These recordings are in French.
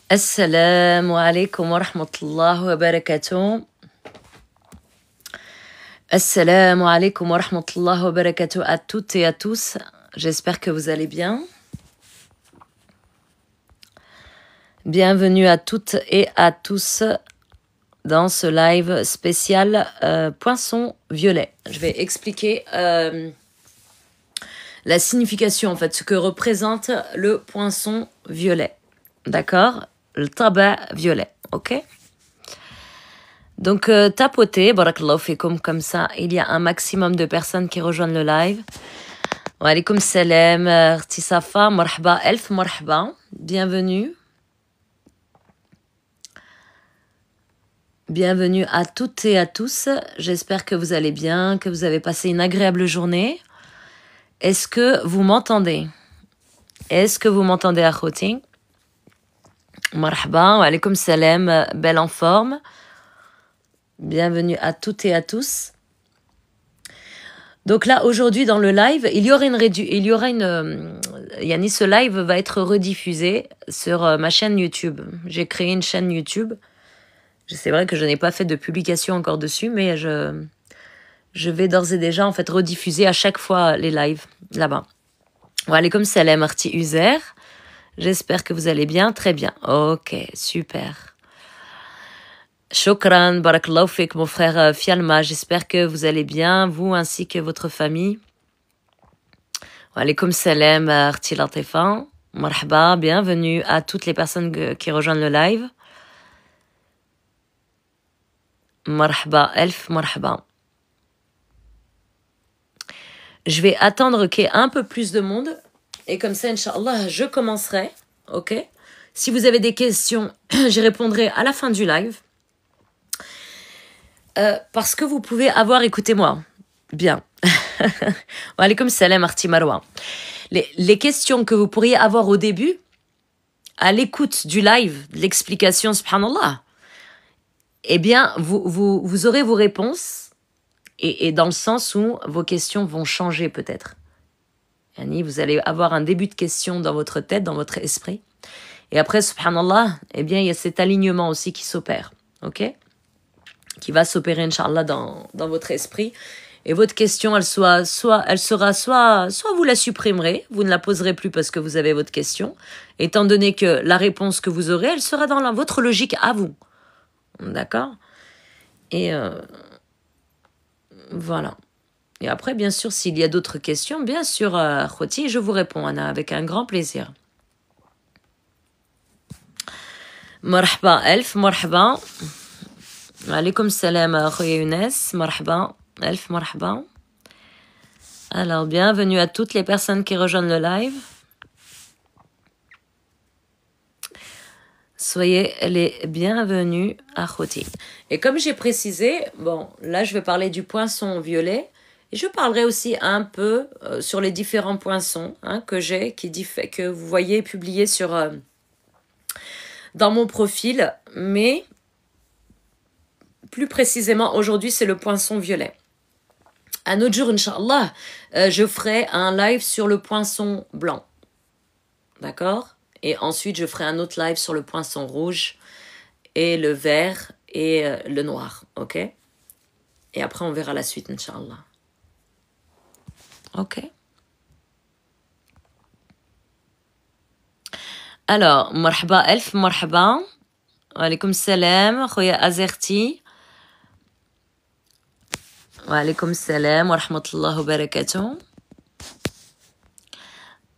Assalamu alaikum wa rahmatullahi wa barakatuh. Assalamu alaikum wa rahmatullahi wa barakatuh à toutes et à tous. J'espère que vous allez bien. Bienvenue à toutes et à tous dans ce live spécial poisson violet. Je vais expliquer la signification, en fait, ce que représente le poisson violet. D'accord? Le tabac violet, ok? Donc, tapotez, barakallahu fikum, comme ça, il y a un maximum de personnes qui rejoignent le live. Wa alaykoum salam, Rtisafa, marhaba, elf marhaba, bienvenue. Bienvenue à toutes et à tous. J'espère que vous allez bien, que vous avez passé une agréable journée. Est-ce que vous m'entendez? Est-ce que vous m'entendez, Akhouti? Marhaba, wa alaykoum salam, belle en forme. Bienvenue à toutes et à tous. Donc là, aujourd'hui, dans le live, Yani, ce live va être rediffusé sur ma chaîne YouTube. J'ai créé une chaîne YouTube. C'est vrai que je n'ai pas fait de publication encore dessus, mais je vais d'ores et déjà, en fait, rediffuser à chaque fois les lives là-bas. Wa alaykoum salam, Arti Uzer. J'espère que vous allez bien. Très bien. Ok, super. Shukran, barakallahu fik, mon frère Fialma. J'espère que vous allez bien, vous ainsi que votre famille. Wa alaykoum salam, Arti Latifan. Marhaba, bienvenue à toutes les personnes qui rejoignent le live. Marhaba, elf, marhaba. Je vais attendre qu'il y ait un peu plus de monde. Et comme ça, Inch'Allah, je commencerai. Ok? Si vous avez des questions, j'y répondrai à la fin du live. Parce que vous pouvez avoir, écoutez-moi, bien. Wa alaykoum salam, Arti Marwa. Les questions que vous pourriez avoir au début, à l'écoute du live, de l'explication, subhanallah, eh bien, vous aurez vos réponses et dans le sens où vos questions vont changer peut-être. Yani, vous allez avoir un début de question dans votre tête, dans votre esprit. Et après, subhanallah, eh bien, il y a cet alignement aussi qui s'opère. Ok? Qui va s'opérer, Inch'Allah, dans votre esprit. Et votre question, elle sera soit vous la supprimerez, vous ne la poserez plus parce que vous avez votre question, étant donné que la réponse que vous aurez, elle sera dans votre logique à vous. D'accord? Et voilà. Et après, bien sûr, s'il y a d'autres questions, bien sûr, Khouti, je vous réponds, Anna, avec un grand plaisir. Marhaba, elf, marhaba. Alaykoum salam, Khouya Younes, marhaba, elf, marhaba. Alors, bienvenue à toutes les personnes qui rejoignent le live. Soyez les bienvenus à Khouti. Et comme j'ai précisé, bon, là je vais parler du poinçon violet et je parlerai aussi un peu sur les différents poinçons que j'ai, que vous voyez publiés dans mon profil, mais plus précisément aujourd'hui c'est le poinçon violet. Un autre jour, Inch'Allah, je ferai un live sur le poinçon blanc. D'accord? Et ensuite, je ferai un autre live sur le poinçon rouge et le vert et le noir. Ok? Et après, on verra la suite, Inch'Allah. Ok? Alors, marhaba elf, marhaba. Wa alaykoum salam, khoya Azerti. Wa alaykoum salam, wa rahmatullahi wa barakatuh.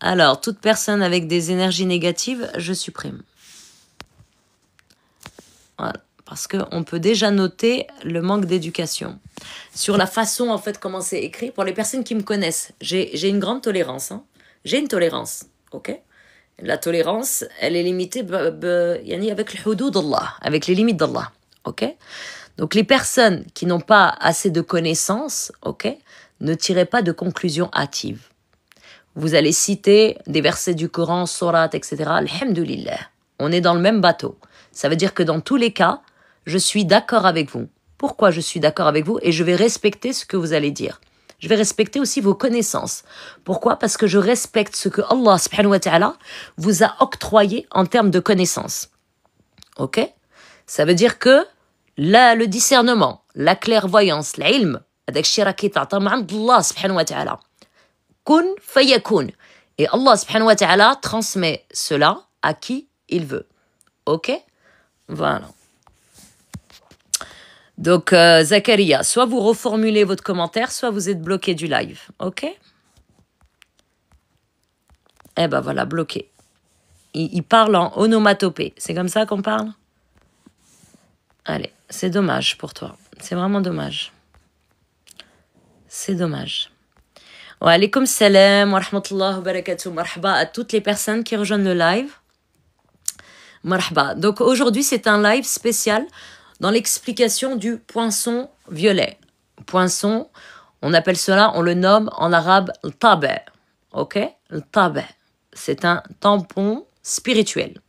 Alors, toute personne avec des énergies négatives, je supprime. Voilà. Parce qu'on peut déjà noter le manque d'éducation. Sur la façon, en fait, comment c'est écrit, pour les personnes qui me connaissent, j'ai une grande tolérance. J'ai une tolérance, ok? La tolérance, elle est limitée avec le hudud d'Allah, avec les limites d'Allah, ok? Donc, les personnes qui n'ont pas assez de connaissances, ok, ne tirez pas de conclusions hâtives. Vous allez citer des versets du Coran, sourates, etc. Alhamdulillah, on est dans le même bateau. Ça veut dire que dans tous les cas, je suis d'accord avec vous. Pourquoi je suis d'accord avec vous? Et je vais respecter ce que vous allez dire. Je vais respecter aussi vos connaissances. Pourquoi? Parce que je respecte ce que Allah subhanahu wa ta'ala vous a octroyé en termes de connaissances. Ok? Ça veut dire que là, le discernement, la clairvoyance, l'ilm, هذاك الشيء راكي تعطى من عند الله سبحانه وتعالى. Kun fayakun. Et Allah subhanahu wa ta'ala transmet cela à qui il veut. Ok? Voilà. Donc, Zakaria, soit vous reformulez votre commentaire, soit vous êtes bloqué du live. Ok? Eh ben voilà, bloqué. Il parle en onomatopée. C'est comme ça qu'on parle? Allez, c'est dommage pour toi. C'est vraiment dommage. C'est dommage. Wa alaykoum salam wa rahmatullahi wa barakatuh. Marhaba à toutes les personnes qui rejoignent le live. Marhaba. Donc aujourd'hui, c'est un live spécial dans l'explication du poinçon violet. Poinçon, on appelle cela, on le nomme en arabe le tabe'. Ok? Le tabe'. C'est un tampon spirituel.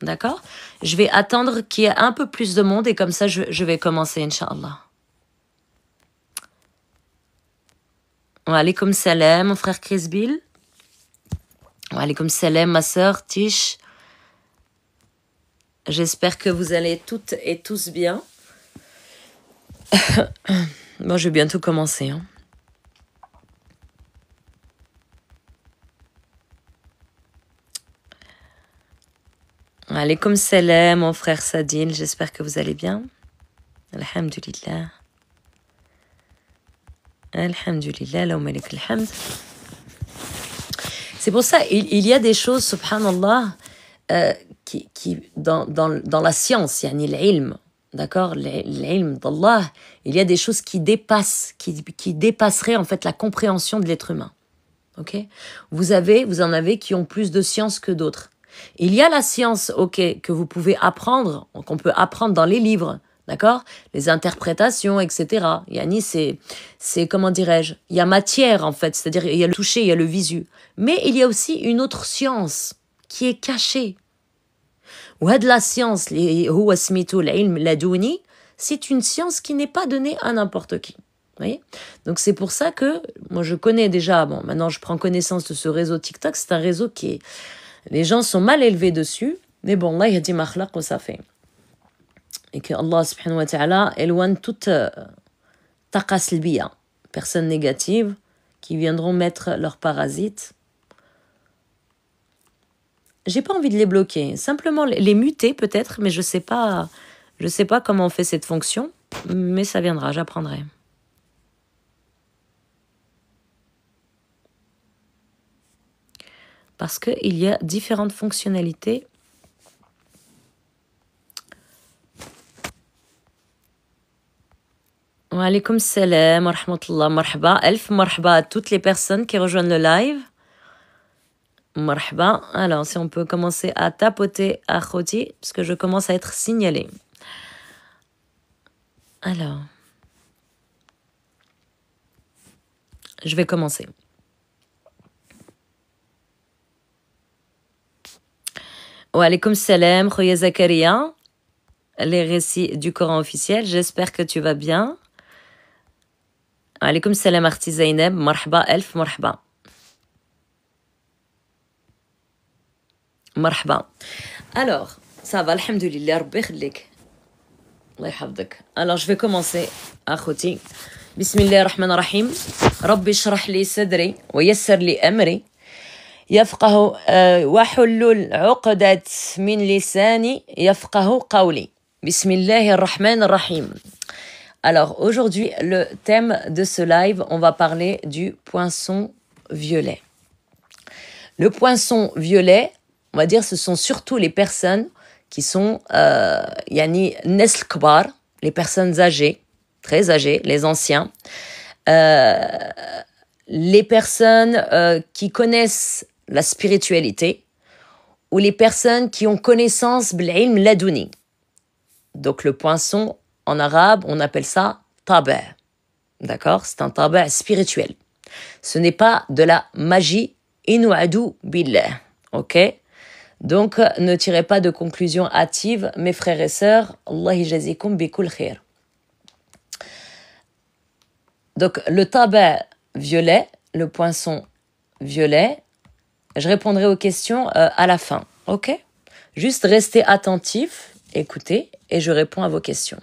D'accord? Je vais attendre qu'il y ait un peu plus de monde et comme ça, je vais commencer, Inch'Allah. Wa alaykoum salam, mon frère Chris Bill. Wa alaykoum salam, ma sœur Tish. J'espère que vous allez toutes et tous bien. Bon, je vais bientôt commencer. Hein. Alaykoum salam, mon frère Sadine. J'espère que vous allez bien. Alhamdulillah. Alhamdulillah, la malik alhamd. C'est pour ça, il y a des choses, subhanallah, qui dans la science, yani l'ilm, d'accord, l'ilm d'Allah, il y a des choses qui dépasseraient en fait la compréhension de l'être humain. Ok? Vous en avez qui ont plus de science que d'autres. Il y a la science, ok, que vous pouvez apprendre, qu'on peut apprendre dans les livres, d'accord, les interprétations, etc. Yani c'est comment dirais-je, il y a matière en fait, c'est-à-dire il y a le toucher, il y a le visu, mais il y a aussi une autre science qui est cachée. وهاد la science اللي هو سميتو العلم لدني, c'est une science qui n'est pas donnée à n'importe qui. Vous voyez? Donc c'est pour ça que moi je connais déjà, bon maintenant je prends connaissance de ce réseau TikTok, c'est un réseau qui est, les gens sont mal élevés dessus, mais bon, Allah yahdi ma khlaq wa ça fait. Et que Allah subhanahu wa ta'ala éloigne toute taqa salbiya, personnes négatives qui viendront mettre leurs parasites. J'ai pas envie de les bloquer, simplement les muter peut-être, mais je sais pas comment on fait cette fonction, mais ça viendra, j'apprendrai. Parce qu'il y a différentes fonctionnalités. Wa alaykoum salam wa rahmatullah, marhaba, elf marhaba à toutes les personnes qui rejoignent le live. Marhaba. Alors, si on peut commencer à tapoter à Khoti, parce que je commence à être signalée. Alors, je vais commencer. Wa alaykoum salam, Khoya Zakaria. Les récits du Coran officiel. J'espère que tu vas bien. Wa alaykoum salam, Arti Zainab. Marhaba, elf marhaba. Marhaba. Alors, ça va, alhamdoulilah, rabbi khalik. Allah yahfadek. Alors, je vais commencer, akhouti. Bismillah ar-Rahman ar-Rahim. Rabbi shrah li sadri wa yassir li amri. يفقه وحلل عقدة من لساني يفقه قولي. بسم الله الرحمن الرحيم. Alors aujourd'hui, le thème de ce live, on va parler du poinçon violet. Le poinçon violet, on va dire, ce sont surtout les personnes qui sont yani nesl kbar, les personnes âgées, très âgées, les anciens, les personnes qui connaissent la spiritualité, ou les personnes qui ont connaissance bil'ilm ladouni. Donc le poinçon, en arabe, on appelle ça taba'. D'accord? C'est un taba' spirituel. Ce n'est pas de la magie, inu'adu billah. Ok? Donc ne tirez pas de conclusions hâtives, mes frères et sœurs. Allah yajazikum bikul khair. Donc le taba' violet, le poinçon violet, je répondrai aux questions à la fin, ok? Juste restez attentifs, écoutez, et je réponds à vos questions.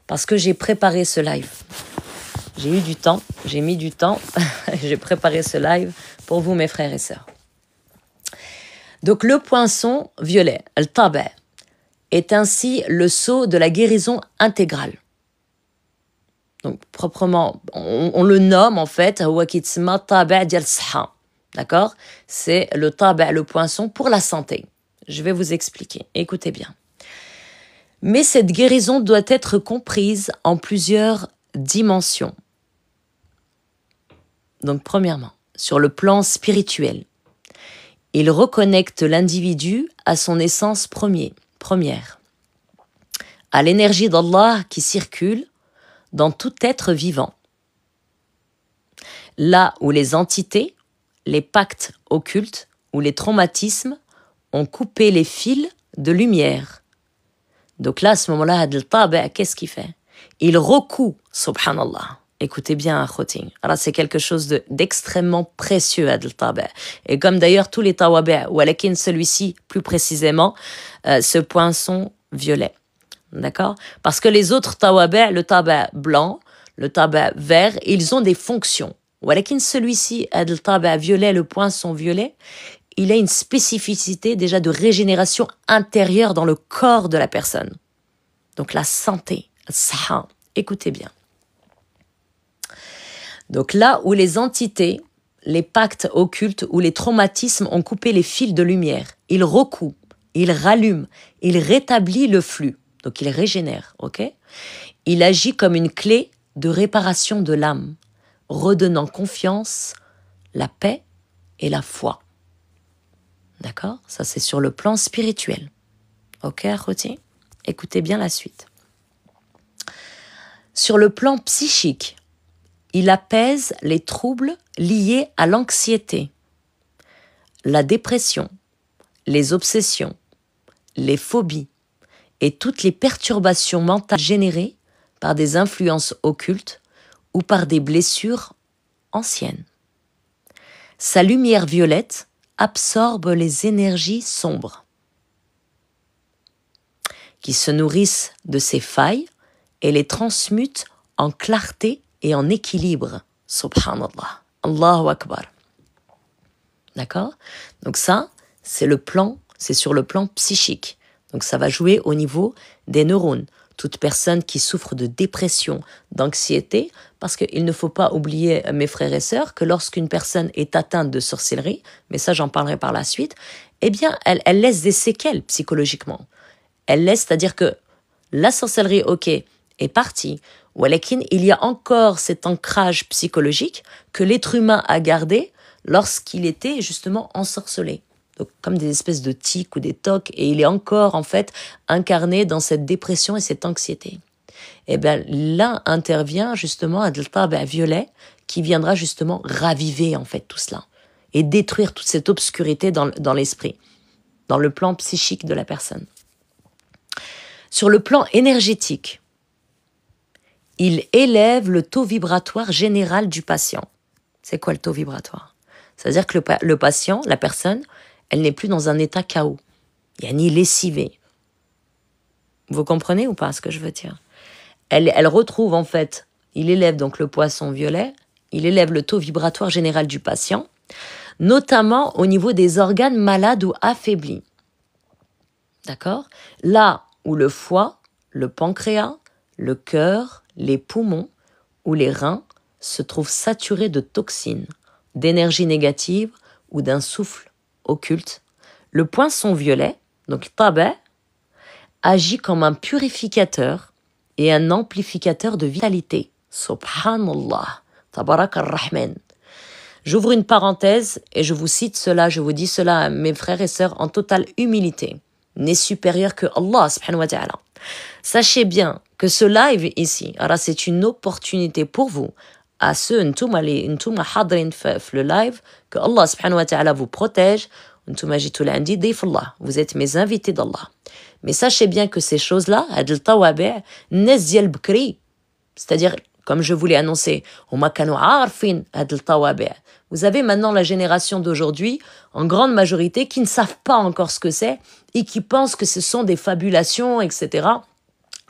Parce que j'ai préparé ce live. J'ai eu du temps, j'ai mis du temps, j'ai préparé ce live pour vous, mes frères et sœurs. Donc le poinçon violet, le taba', est ainsi le sceau de la guérison intégrale. Donc proprement, on le nomme en fait, huwa kitsma taba' dial sha. D'accord? C'est le taba', le poinçon pour la santé. Je vais vous expliquer. Écoutez bien. Mais cette guérison doit être comprise en plusieurs dimensions. Donc, premièrement, sur le plan spirituel, il reconnecte l'individu à son essence première, à l'énergie d'Allah qui circule dans tout être vivant. Là où les entités, les pactes occultes ou les traumatismes ont coupé les fils de lumière. Donc là, à ce moment-là, le taba', qu'est-ce qu'il fait? Il recoue, subhanallah. Écoutez bien, akhouti. Alors, c'est quelque chose d'extrêmement précieux, le taba'. Et comme d'ailleurs tous les tawabi', ou alakin celui-ci, plus précisément, ce poinçon violet. D'accord? Parce que les autres tawabi', le taba' blanc, le taba' vert, ils ont des fonctions. Walakin celui-ci, le taba' violet, le poinçon violet, il a une spécificité déjà de régénération intérieure dans le corps de la personne. Donc la santé, saha, écoutez bien. Donc là où les entités, les pactes occultes ou les traumatismes ont coupé les fils de lumière, il recoue, il rallume, il rétablit le flux. Donc il régénère, ok? Il agit comme une clé de réparation de l'âme, redonnant confiance, la paix et la foi. D'accord? Ça, c'est sur le plan spirituel. Ok, akhouti? Écoutez bien la suite. Sur le plan psychique, il apaise les troubles liés à l'anxiété, la dépression, les obsessions, les phobies et toutes les perturbations mentales générées par des influences occultes ou par des blessures anciennes. Sa lumière violette absorbe les énergies sombres qui se nourrissent de ces failles et les transmute en clarté et en équilibre. Subhanallah. Allahu Akbar. D'accord? Donc ça, c'est sur le plan psychique. Donc ça va jouer au niveau des neurones. Toute personne qui souffre de dépression, d'anxiété, parce qu'il ne faut pas oublier, mes frères et sœurs, que lorsqu'une personne est atteinte de sorcellerie, mais ça j'en parlerai par la suite, eh bien elle laisse des séquelles psychologiquement. Elle laisse, c'est-à-dire que la sorcellerie, ok, est partie, walakin il y a encore cet ancrage psychologique que l'être humain a gardé lorsqu'il était justement ensorcelé. donc comme des espèces de tics ou des tocs, et il est encore en fait incarné dans cette dépression et cette anxiété. Et bien là intervient justement un tabi' violet qui viendra justement raviver en fait tout cela et détruire toute cette obscurité dans l'esprit, dans le plan psychique de la personne. Sur le plan énergétique, il élève le taux vibratoire général du patient. C'est quoi le taux vibratoire? C'est-à-dire que le patient, la personne, elle n'est plus dans un état chaos. Il n'y a ni lessivé. Vous comprenez ou pas ce que je veux dire? Elle retrouve en fait, il élève donc le poisson violet, il élève le taux vibratoire général du patient, notamment au niveau des organes malades ou affaiblis. D'accord? Là où le foie, le pancréas, le cœur, les poumons ou les reins se trouvent saturés de toxines, d'énergie négative ou d'un souffle occulte, le poisson violet, donc tabi', agit comme un purificateur et un amplificateur de vitalité. Subhanallah, tabarak ar-Rahman. J'ouvre une parenthèse et je vous cite cela, je vous dis cela à mes frères et sœurs en totale humilité. N'est supérieur que Allah subhanahu wa ta'ala. Sachez bien que ce live ici, alors c'est une opportunité pour vous, à ceux, ntouma hadrin le live, que Allah subhanahu wa ta'ala vous protège, ntouma jitul andi dif Allah, vous êtes mes invités d'Allah. Mais sachez bien que ces choses-là, adl tawabi' nes dial bkri, c'est-à-dire, comme je vous l'ai annoncé, huma kanu arfin adl tawabi'. Vous avez maintenant la génération d'aujourd'hui, en grande majorité, qui ne savent pas encore ce que c'est et qui pensent que ce sont des fabulations, etc.,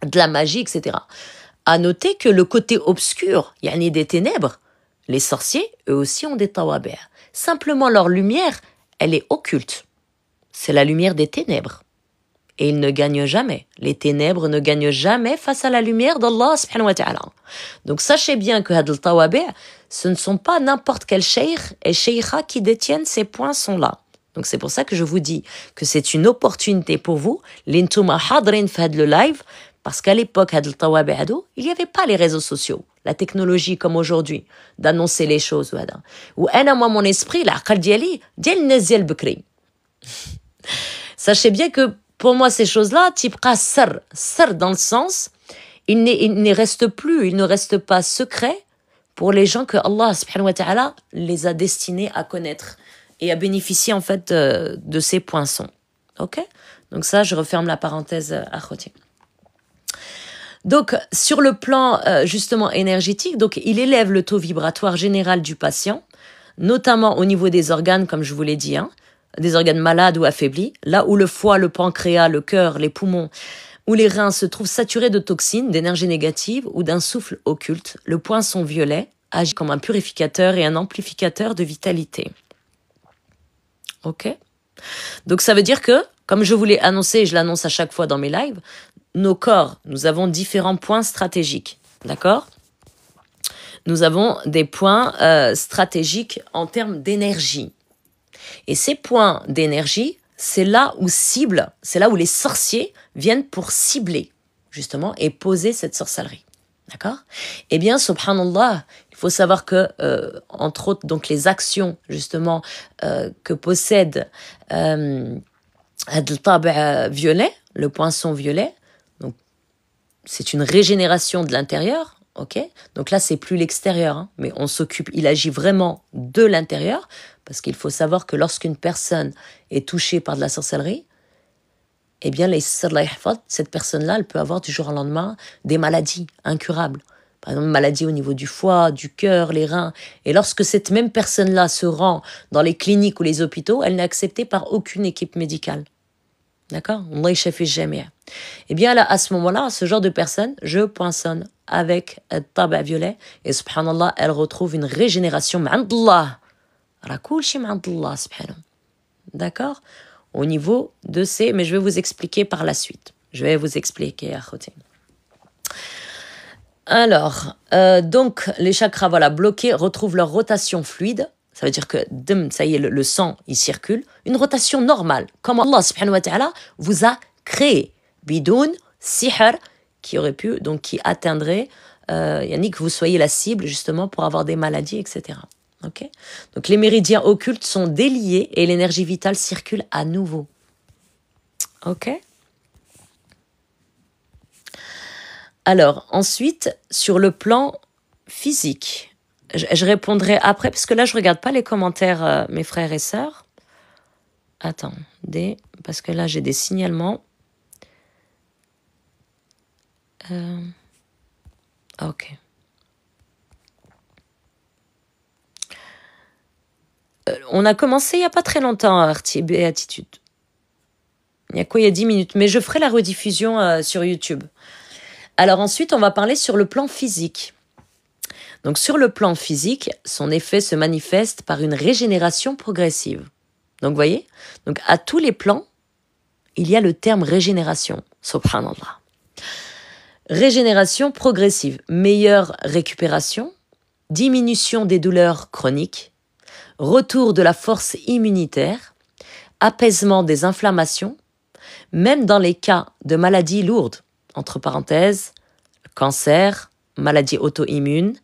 de la magie, etc. À noter que le côté obscur, yani des ténèbres, les sorciers, eux aussi, ont des tawabi'. Simplement, leur lumière, elle est occulte. C'est la lumière des ténèbres. Et ils ne gagnent jamais. Les ténèbres ne gagnent jamais face à la lumière d'Allah subhanahu wa ta'ala. Donc sachez bien que hadl tawabi', ce ne sont pas n'importe quel cheikh et cheikha qui détiennent ces poinçons-là. Donc c'est pour ça que je vous dis que c'est une opportunité pour vous, l'intouma hadrin fad le live, parce qu'à l'époque, hadl tawabi' ado, il n'y avait pas les réseaux sociaux, la technologie comme aujourd'hui, d'annoncer les choses. Ou ana moi mon esprit, l'aqal diali, dial nazil bkri. Sachez bien que pour moi, ces choses-là, tibqa sar dans le sens, il ne reste pas secret pour les gens que Allah subhanahu wa ta'ala les a destinés à connaître et à bénéficier en fait de ces poinçons. Ok? Donc ça, je referme la parenthèse à côté. Donc, sur le plan justement énergétique, donc il élève le taux vibratoire général du patient, notamment au niveau des organes, comme je vous l'ai dit, hein, des organes malades ou affaiblis, là où le foie, le pancréas, le cœur, les poumons ou les reins se trouvent saturés de toxines, d'énergie négative ou d'un souffle occulte, le poinçon violet agit comme un purificateur et un amplificateur de vitalité. Ok? Donc ça veut dire que, comme je vous l'ai annoncé et je l'annonce à chaque fois dans mes lives, nos corps, nous avons différents points stratégiques. D'accord? Nous avons des points stratégiques en termes d'énergie. Et ces points d'énergie, c'est là où les sorciers viennent pour cibler, justement, et poser cette sorcellerie. D'accord? Eh bien, subhanallah, il faut savoir que, entre autres, donc les actions, justement, que possède le tabi' violet, le poinçon violet, donc c'est une régénération de l'intérieur. Ok, donc là, c'est plus l'extérieur, hein, mais il agit vraiment de l'intérieur, parce qu'il faut savoir que lorsqu'une personne est touchée par de la sorcellerie, eh bien, cette personne-là, elle peut avoir du jour au lendemain des maladies incurables. Par exemple, maladies au niveau du foie, du cœur, les reins. Et lorsque cette même personne-là se rend dans les cliniques ou les hôpitaux, elle n'est acceptée par aucune équipe médicale. D'accord? Allah yachafi jamia. Eh bien, là, à ce moment-là, ce genre de personne, je poinçonne avec le tabi' violet et subhanallah, elle retrouve une régénération ma'andallah. Rakul shi ma'andallah, subhanallah. D'accord? Au niveau de ces... Mais je vais vous expliquer par la suite. Je vais vous expliquer à côté. Alors, donc, les chakras, voilà, bloqués, retrouvent leur rotation fluide. Ça veut dire que, ça y est, le sang, il circule. Une rotation normale, comme Allah subhanahu wa ta'ala vous a créé. Bidoun, sihr, qui aurait pu, donc qui atteindrait, yani que vous soyez la cible, justement, pour avoir des maladies, etc. Ok? Donc les méridiens occultes sont déliés et l'énergie vitale circule à nouveau. Ok? Alors, ensuite, sur le plan physique, je répondrai après, parce que là, je ne regarde pas les commentaires, mes frères et sœurs. Attendez, parce que là, j'ai des signalements. Ok. On a commencé il n'y a pas très longtemps, Béatitude. Il y a quoi, il y a 10 minutes. Mais je ferai la rediffusion sur YouTube. Alors ensuite, on va parler sur le plan physique. Donc sur le plan physique, son effet se manifeste par une régénération progressive. Donc vous voyez, donc à tous les plans, il y a le terme régénération. Subhanallah. Régénération progressive, meilleure récupération, diminution des douleurs chroniques, retour de la force immunitaire, apaisement des inflammations, même dans les cas de maladies lourdes, entre parenthèses, cancer, maladie auto-immune,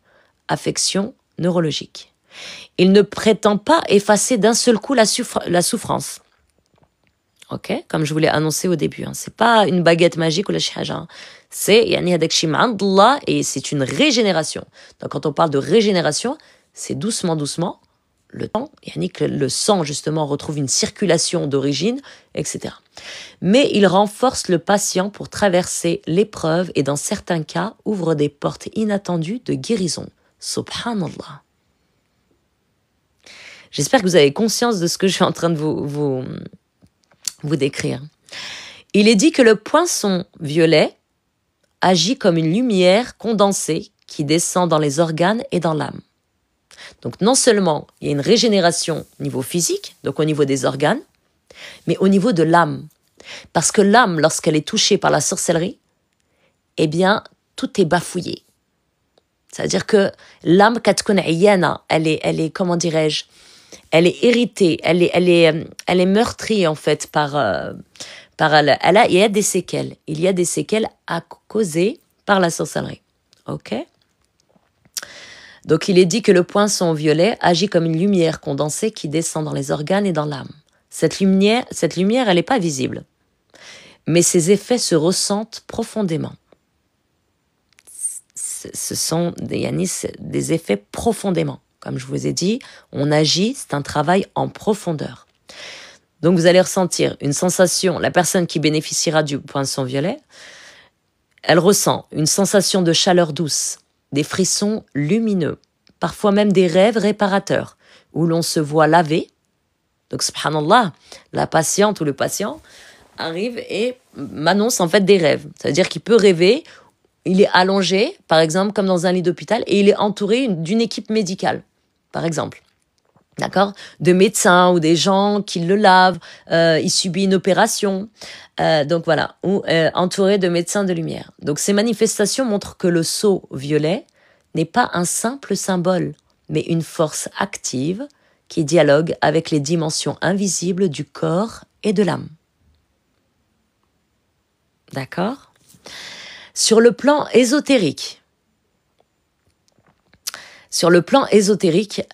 affection neurologique. Il ne prétend pas effacer d'un seul coup la souffrance. Ok, comme je vous l'ai annoncé au début, c'est pas une baguette magique ou la chihaja. C'est et c'est une régénération. Donc quand on parle de régénération, c'est doucement, le temps, que le sang justement retrouve une circulation d'origine, etc. Mais il renforce le patient pour traverser l'épreuve et dans certains cas ouvre des portes inattendues de guérison. Subhanallah. J'espère que vous avez conscience de ce que je suis en train de vous décrire. Il est dit que le poinçon violet agit comme une lumière condensée qui descend dans les organes et dans l'âme. Donc non seulement il y a une régénération au niveau physique, donc au niveau des organes, mais au niveau de l'âme. Parce que l'âme, lorsqu'elle est touchée par la sorcellerie, eh bien, tout est bafouillé. C'est-à-dire que l'âme, elle est, comment dirais-je, elle est irritée, elle est meurtrie en fait il y a des séquelles. Il y a des séquelles causées par la sorcellerie. Ok? Donc il est dit que le poinçon violet agit comme une lumière condensée qui descend dans les organes et dans l'âme. Cette lumière, elle n'est pas visible, mais ses effets se ressentent profondément. Ce sont des effets profondément. Comme je vous ai dit, on agit, c'est un travail en profondeur. Donc vous allez ressentir une sensation, la personne qui bénéficiera du poinçon violet, elle ressent une sensation de chaleur douce, des frissons lumineux, parfois même des rêves réparateurs, où l'on se voit laver. Donc subhanallah, la patiente ou le patient arrive et m'annonce en fait des rêves. C'est-à-dire qu'il peut rêver, il est allongé, par exemple, comme dans un lit d'hôpital, et il est entouré d'une équipe médicale, par exemple. D'accord? De médecins ou des gens qui le lavent, il subit une opération, donc voilà, ou entouré de médecins de lumière. Donc ces manifestations montrent que le sceau violet n'est pas un simple symbole, mais une force active qui dialogue avec les dimensions invisibles du corps et de l'âme. D'accord? Sur le plan ésotérique,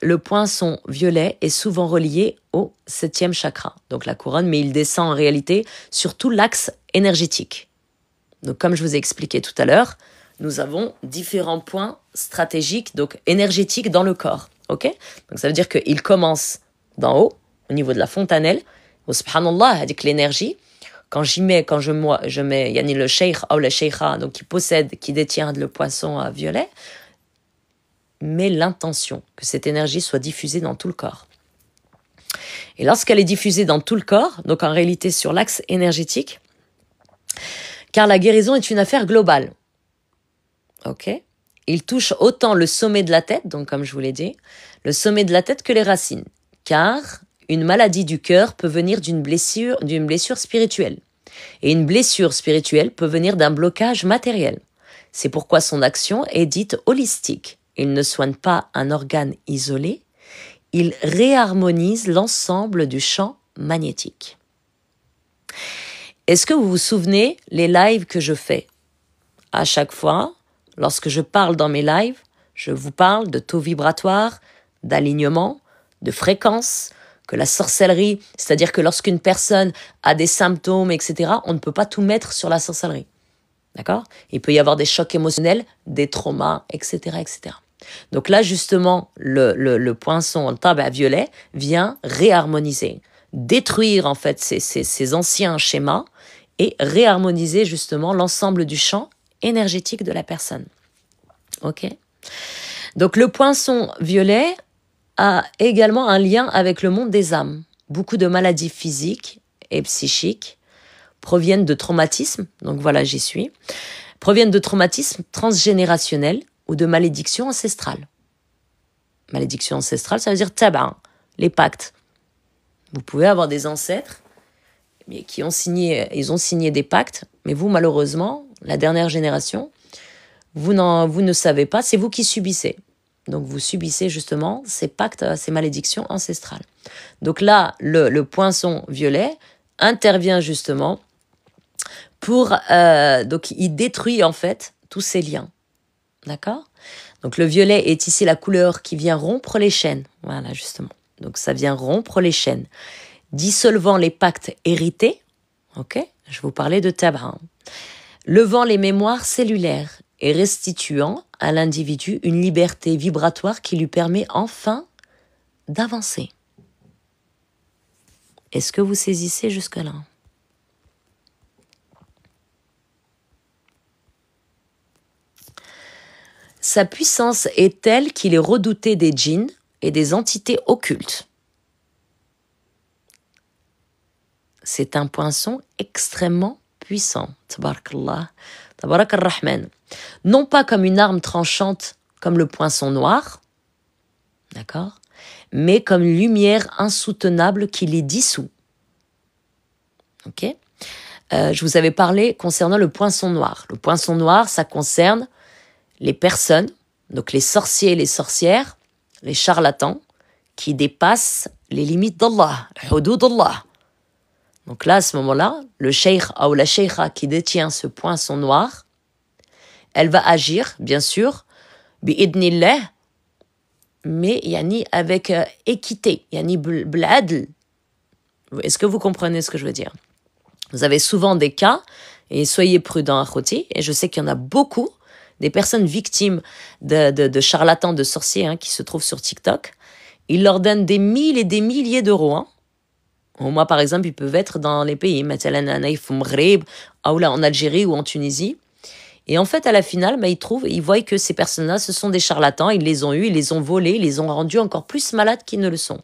le poinçon violet est souvent relié au 7e chakra, donc la couronne, mais il descend en réalité sur tout l'axe énergétique. Donc comme je vous ai expliqué tout à l'heure, nous avons différents points stratégiques, donc énergétiques dans le corps. Okay? Donc ça veut dire qu'il commence d'en haut, au niveau de la fontanelle, où subhanallah, avec l'énergie, quand je mets le sheikh ou la sheikha, donc qui détient le poisson violet, mais l'intention que cette énergie soit diffusée dans tout le corps. Et lorsqu'elle est diffusée dans tout le corps, donc en réalité sur l'axe énergétique, car la guérison est une affaire globale. Ok? Il touche autant le sommet de la tête, donc comme je vous l'ai dit, le sommet de la tête que les racines, car une maladie du cœur peut venir d'une blessure spirituelle. Et une blessure spirituelle peut venir d'un blocage matériel. C'est pourquoi son action est dite holistique. Il ne soigne pas un organe isolé, il réharmonise l'ensemble du champ magnétique. Est-ce que vous vous souvenez les lives que je fais? À chaque fois, lorsque je parle dans mes lives, je vous parle de taux vibratoire d'alignement, de fréquence, que la sorcellerie, c'est-à-dire que lorsqu'une personne a des symptômes, etc., on ne peut pas tout mettre sur la sorcellerie. D'accord? Il peut y avoir des chocs émotionnels, des traumas, etc., etc. Donc là, justement, le poinçon en tabac violet vient réharmoniser, détruire en fait ces anciens schémas et réharmoniser justement l'ensemble du champ énergétique de la personne. Ok? Donc le poinçon violet a également un lien avec le monde des âmes. Beaucoup de maladies physiques et psychiques proviennent de traumatismes, donc voilà, j'y suis, proviennent de traumatismes transgénérationnels ou de malédictions ancestrales. Malédiction ancestrale, ça veut dire tabac, les pactes. Vous pouvez avoir des ancêtres qui ont signé, ils ont signé des pactes, mais vous, malheureusement, la dernière génération, vous ne savez pas, c'est vous qui subissez. Donc vous subissez justement ces pactes, ces malédictions ancestrales. Donc là, le poinçon violet intervient justement pour... donc il détruit en fait tous ces liens. D'accord? Donc le violet est ici la couleur qui vient rompre les chaînes. Voilà, justement. Donc ça vient rompre les chaînes. Dissolvant les pactes hérités. Ok? Je vous parlais de tabac. Levant les mémoires cellulaires et restituant à l'individu une liberté vibratoire qui lui permet enfin d'avancer. Est-ce que vous saisissez jusque-là? Sa puissance est telle qu'il est redouté des djinns et des entités occultes. C'est un poinçon extrêmement puissant. Tabarakallah, tabarak ar-Rahman. Non pas comme une arme tranchante comme le poinçon noir, d'accord, mais comme une lumière insoutenable qui les dissout. Ok? Je vous avais parlé concernant le poinçon noir. Le poinçon noir, ça concerne les personnes, donc les sorciers et les sorcières, les charlatans, qui dépassent les limites d'Allah, le hudud d'Allah. Donc là, à ce moment-là, le cheikh ou la cheikha qui détient ce poinçon noir, elle va agir, bien sûr, bi'idnillah, mais yani avec équité, yani b'ladl. Est-ce que vous comprenez ce que je veux dire? Vous avez souvent des cas, et soyez prudents à Khouti, et je sais qu'il y en a beaucoup, des personnes victimes de charlatans, de sorciers qui se trouvent sur TikTok. Ils leur donnent des milliers et des milliers d'euros. Moi, par exemple, ils peuvent être dans les pays, en Algérie ou en Tunisie. Et en fait, à la finale, ils voient que ces personnes-là, ce sont des charlatans, ils les ont eus, ils les ont volés, ils les ont rendus encore plus malades qu'ils ne le sont.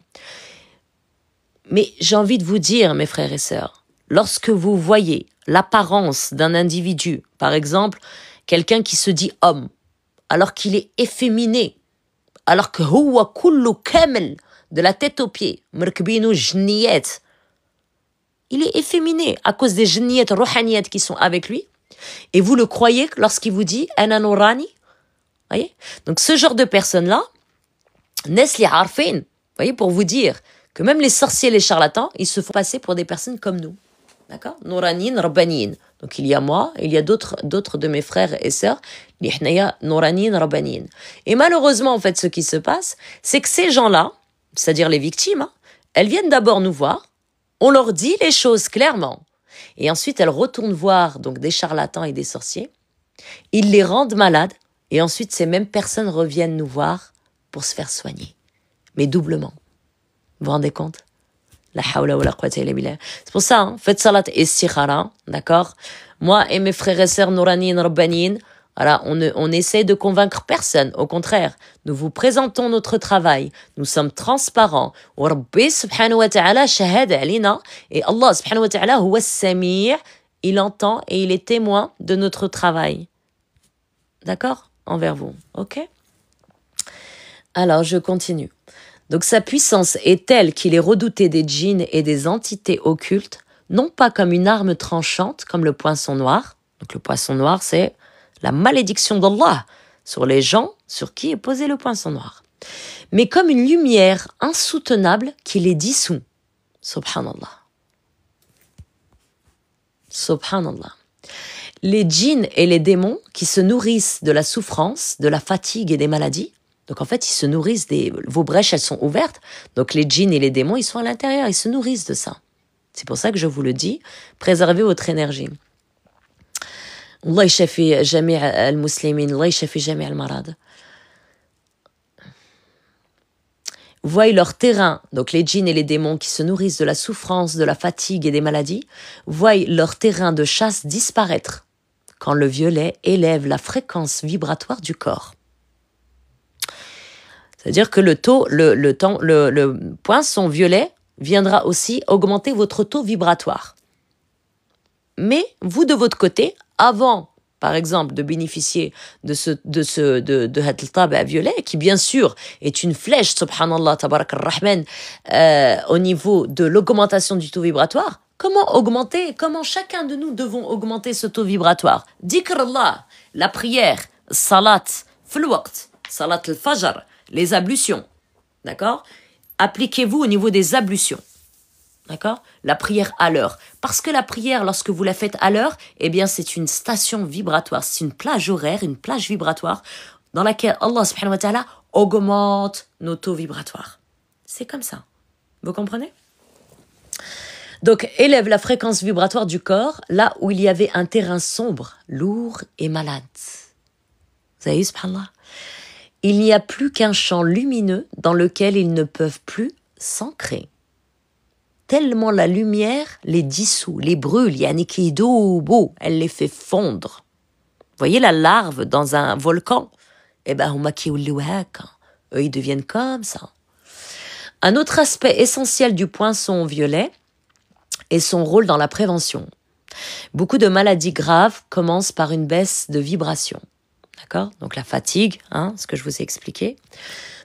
Mais j'ai envie de vous dire, mes frères et sœurs, lorsque vous voyez l'apparence d'un individu, par exemple, quelqu'un qui se dit homme, alors qu'il est efféminé, alors que huwa kullu kamel, de la tête aux pieds, مركبينو جنيات, il est efféminé à cause des jniyat, rohaniyat qui sont avec lui, et vous le croyez lorsqu'il vous dit ana nourani. Voyez? Donc ce genre de personnes-là, nesli harfin, voyez, pour vous dire que même les sorciers, les charlatans, ils se font passer pour des personnes comme nous. D'accord? Nouranin, rabbanin. Donc il y a moi, il y a d'autres de mes frères et sœurs, nouranin, rabbanin. Et malheureusement, en fait, ce qui se passe, c'est que ces gens-là, c'est-à-dire les victimes, elles viennent d'abord nous voir, on leur dit les choses clairement, et ensuite elles retournent voir donc des charlatans et des sorciers, ils les rendent malades, et ensuite ces mêmes personnes reviennent nous voir pour se faire soigner. Mais doublement. Vous vous rendez compte? La hawla wa la quwwata illa billah. C'est pour ça, faites salat istikhara, d'accord? Moi et mes frères et sœurs nouranin, rabbanin, voilà, on essaie de convaincre personne. Au contraire, nous vous présentons notre travail. Nous sommes transparents. Rabbi subhanahu wa ta'ala shahad alina. Et Allah subhanahu wa ta'ala huwa as-sami'. Il entend et il est témoin de notre travail. D'accord? Envers vous. Ok? Alors, je continue. Donc, sa puissance est telle qu'il est redouté des djinns et des entités occultes, non pas comme une arme tranchante, comme le poinçon noir. Donc, le poinçon noir, c'est la malédiction d'Allah sur les gens sur qui est posé le poinçon noir, mais comme une lumière insoutenable qui les dissout. Subhanallah. Subhanallah. Les djinns et les démons qui se nourrissent de la souffrance, de la fatigue et des maladies, Donc en fait, ils se nourrissent vos brèches, elles sont ouvertes. Donc les djinns et les démons, ils sont à l'intérieur, ils se nourrissent de ça. C'est pour ça que je vous le dis, préservez votre énergie. Allah yashafi jami' al-muslimin, Allah yashafi jami' al-marad. Voient leur terrain, donc les djinns et les démons qui se nourrissent de la souffrance, de la fatigue et des maladies, voient leur terrain de chasse disparaître quand le violet élève la fréquence vibratoire du corps. C'est-à-dire que le poinçon violet viendra aussi augmenter votre taux vibratoire. Mais vous, de votre côté, avant, par exemple, de bénéficier de Hadl Tabi' violet, qui bien sûr est une flèche, subhanallah, tabarak ar-Rahman, au niveau de l'augmentation du taux vibratoire, comment chacun de nous devons augmenter ce taux vibratoire? Dhikr Allah, la prière, salat, fil waqt, salat al-fajr, les ablutions, d'accord? Appliquez-vous au niveau des ablutions, d'accord? La prière à l'heure. Parce que la prière, lorsque vous la faites à l'heure, eh bien, c'est une station vibratoire, c'est une plage horaire, une plage vibratoire dans laquelle Allah subhanahu wa ta'ala augmente nos taux vibratoires. C'est comme ça. Vous comprenez? Donc, élève la fréquence vibratoire du corps là où il y avait un terrain sombre, lourd et malade. Vous avez vu, subhanallah? Il n'y a plus qu'un champ lumineux dans lequel ils ne peuvent plus s'ancrer. Tellement la lumière les dissout, les brûle, elle les fait fondre. Vous voyez la larve dans un volcan? Eh bien, eux, ils deviennent comme ça. Un autre aspect essentiel du poinçon violet est son rôle dans la prévention. Beaucoup de maladies graves commencent par une baisse de vibration. D'accord? Donc la fatigue, ce que je vous ai expliqué.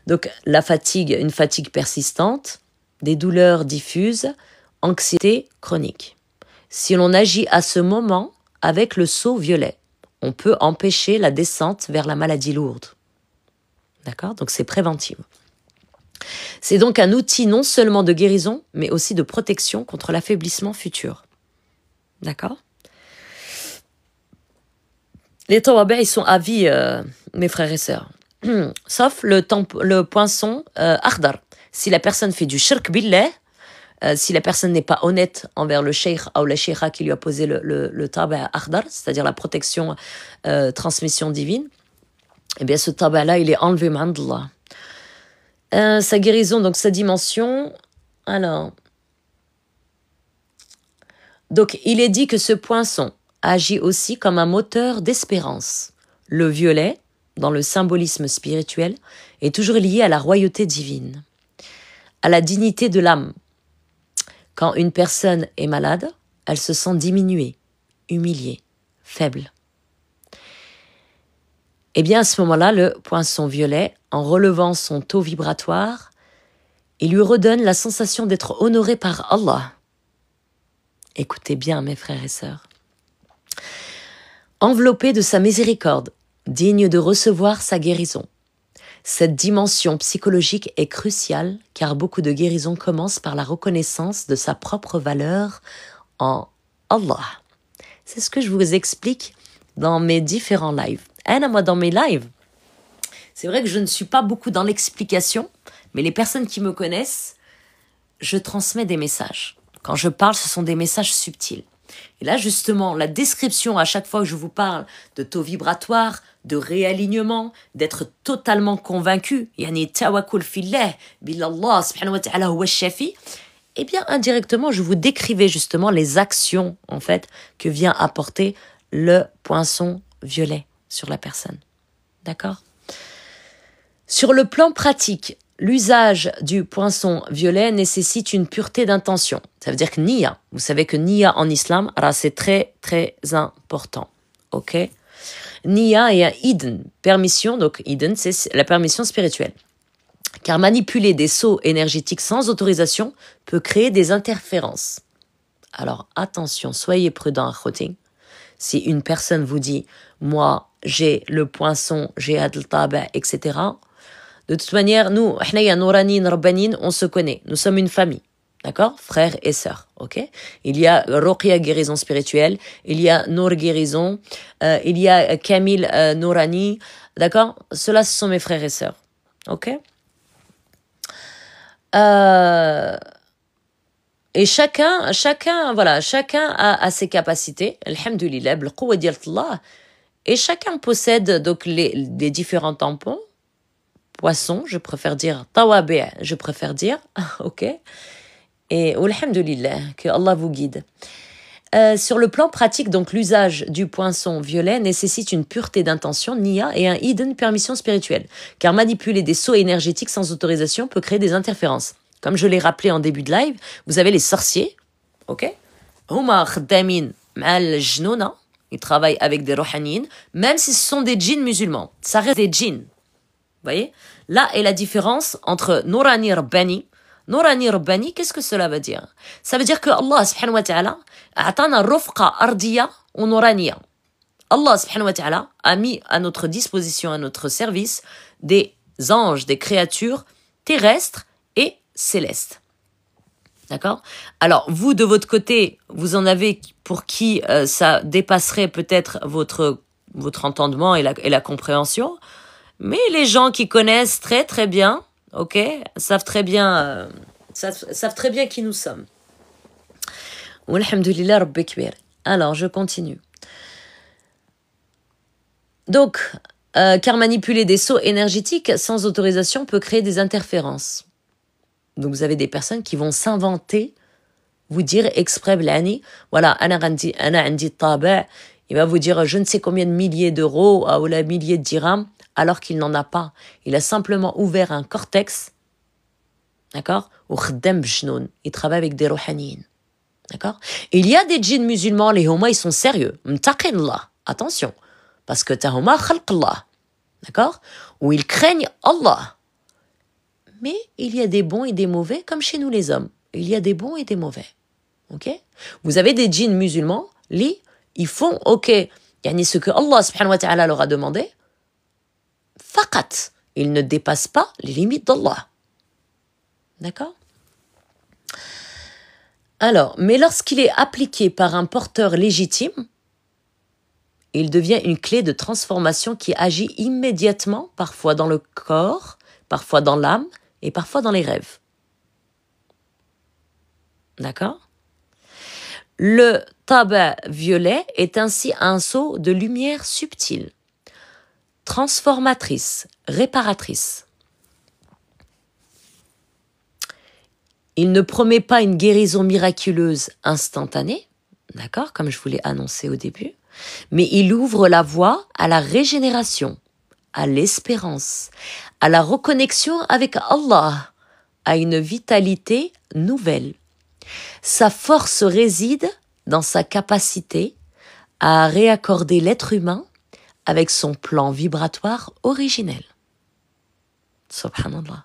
Donc la fatigue, une fatigue persistante, des douleurs diffuses, anxiété chronique. Si l'on agit à ce moment avec le sceau violet, on peut empêcher la descente vers la maladie lourde. D'accord? Donc c'est préventif. C'est donc un outil non seulement de guérison, mais aussi de protection contre l'affaiblissement futur. D'accord? Les tawabi', ils sont à vie, mes frères et sœurs. Sauf le poinçon akhdar. Si la personne fait du shirk billah, si la personne n'est pas honnête envers le sheikh ou la sheikha qui lui a posé le tabi' akhdar, c'est-à-dire la protection, transmission divine, eh bien ce tabi'-là, il est enlevé ma'andallah. Sa guérison, donc sa dimension. Alors, donc il est dit que ce poinçon agit aussi comme un moteur d'espérance. Le violet, dans le symbolisme spirituel, est toujours lié à la royauté divine, à la dignité de l'âme. Quand une personne est malade, elle se sent diminuée, humiliée, faible. Eh bien, à ce moment-là, le poinçon violet, en relevant son taux vibratoire, il lui redonne la sensation d'être honoré par Allah. Écoutez bien, mes frères et sœurs. Enveloppé de sa miséricorde, digne de recevoir sa guérison. Cette dimension psychologique est cruciale car beaucoup de guérisons commencent par la reconnaissance de sa propre valeur en Allah. C'est ce que je vous explique dans mes différents lives. Moi, dans mes lives, c'est vrai que je ne suis pas beaucoup dans l'explication, mais les personnes qui me connaissent, je transmets des messages. Quand je parle, ce sont des messages subtils. Et là, justement, la description à chaque fois que je vous parle de taux vibratoire, de réalignement, d'être totalement convaincu, yani tawakkul fillah, billallah subhanahu wa ta'ala huwa shafi, eh bien, indirectement, je vous décrivais justement les actions, en fait, que vient apporter le poinçon violet sur la personne. D'accord? Sur le plan pratique, l'usage du poinçon violet nécessite une pureté d'intention. Ça veut dire que niya, vous savez que niya en islam, c'est très très important. Ok? Niya et un idn, permission, donc idn c'est la permission spirituelle. Car manipuler des sceaux énergétiques sans autorisation peut créer des interférences. Alors attention, soyez prudents à khoting. Si une personne vous dit, moi j'ai le poinçon, j'ai Hadl Tabi', etc., de toute manière, nous, on se connaît. Nous sommes une famille. D'accord? Frères et sœurs. Ok? Il y a Ruqya guérison spirituelle. Il y a Nour guérison. Il y a Kamil Nourani. D'accord? Ceux-là, ce sont mes frères et sœurs. Ok. Et chacun, voilà, chacun a ses capacités. Alhamdulillah, بالقوة ديال الله. Et chacun possède donc les différents tampons. Poisson, je préfère dire. Tawabi', je préfère dire. Ok. Et alhamdulillah, que Allah vous guide. Sur le plan pratique, donc l'usage du poinçon violet nécessite une pureté d'intention, niya, et un hidden permission spirituelle. Car manipuler des seaux énergétiques sans autorisation peut créer des interférences. Comme je l'ai rappelé en début de live, vous avez les sorciers, ok? Huma khdamin ma'al jnouna, ils travaillent avec des rohanines, même si ce sont des djinns musulmans. Ça reste des djinns. Vous voyez? Là est la différence entre Nourani Rabbani. Nourani Rabbani, qu'est-ce que cela veut dire? Ça veut dire que Allah subhanahu wa ta'ala a'tana rufqa ardiya ou nouraniya. Allah subhanahu wa ta'ala a mis à notre disposition, à notre service, des anges, des créatures terrestres et célestes. D'accord? Alors, vous, de votre côté, vous en avez pour qui ça dépasserait peut-être votre entendement et la compréhension. Mais les gens qui connaissent très très bien, ok, savent très bien qui nous sommes. Alhamdulillah Rabbi Kbir. Alors, je continue. Donc, car manipuler des seaux énergétiques sans autorisation peut créer des interférences. Donc, vous avez des personnes qui vont s'inventer, vous dire exprès, blani, voilà, ana andi tabi', il va vous dire je ne sais combien de milliers d'euros ou la milliers de dirhams, alors qu'il n'en a pas. Il a simplement ouvert un cortex, d'accord? Ou khdam bjnoun, il travaille avec des rohanines, d'accord? Il y a des djinns musulmans, les huma, ils sont sérieux. Mtaqin Allah, attention, parce que ta huma khalq Allah, d'accord? Ou ils craignent Allah. Mais il y a des bons et des mauvais, comme chez nous les hommes. Il y a des bons et des mauvais. Ok? Vous avez des djinns musulmans, ils font, ok, yani ce que Allah subhanahu wa ta'ala leur a demandé, faqat, ils ne dépassent pas les limites d'Allah. D'accord? Alors, mais lorsqu'il est appliqué par un porteur légitime, il devient une clé de transformation qui agit immédiatement, parfois dans le corps, parfois dans l'âme, et parfois dans les rêves. D'accord? Le tabac violet est ainsi un seau de lumière subtile, transformatrice, réparatrice. Il ne promet pas une guérison miraculeuse instantanée, d'accord, comme je vous l'ai annoncé au début, mais il ouvre la voie à la régénération, à l'espérance, à la reconnexion avec Allah, à une vitalité nouvelle. Sa force réside dans sa capacité à réaccorder l'être humain avec son plan vibratoire originel. Subhanallah.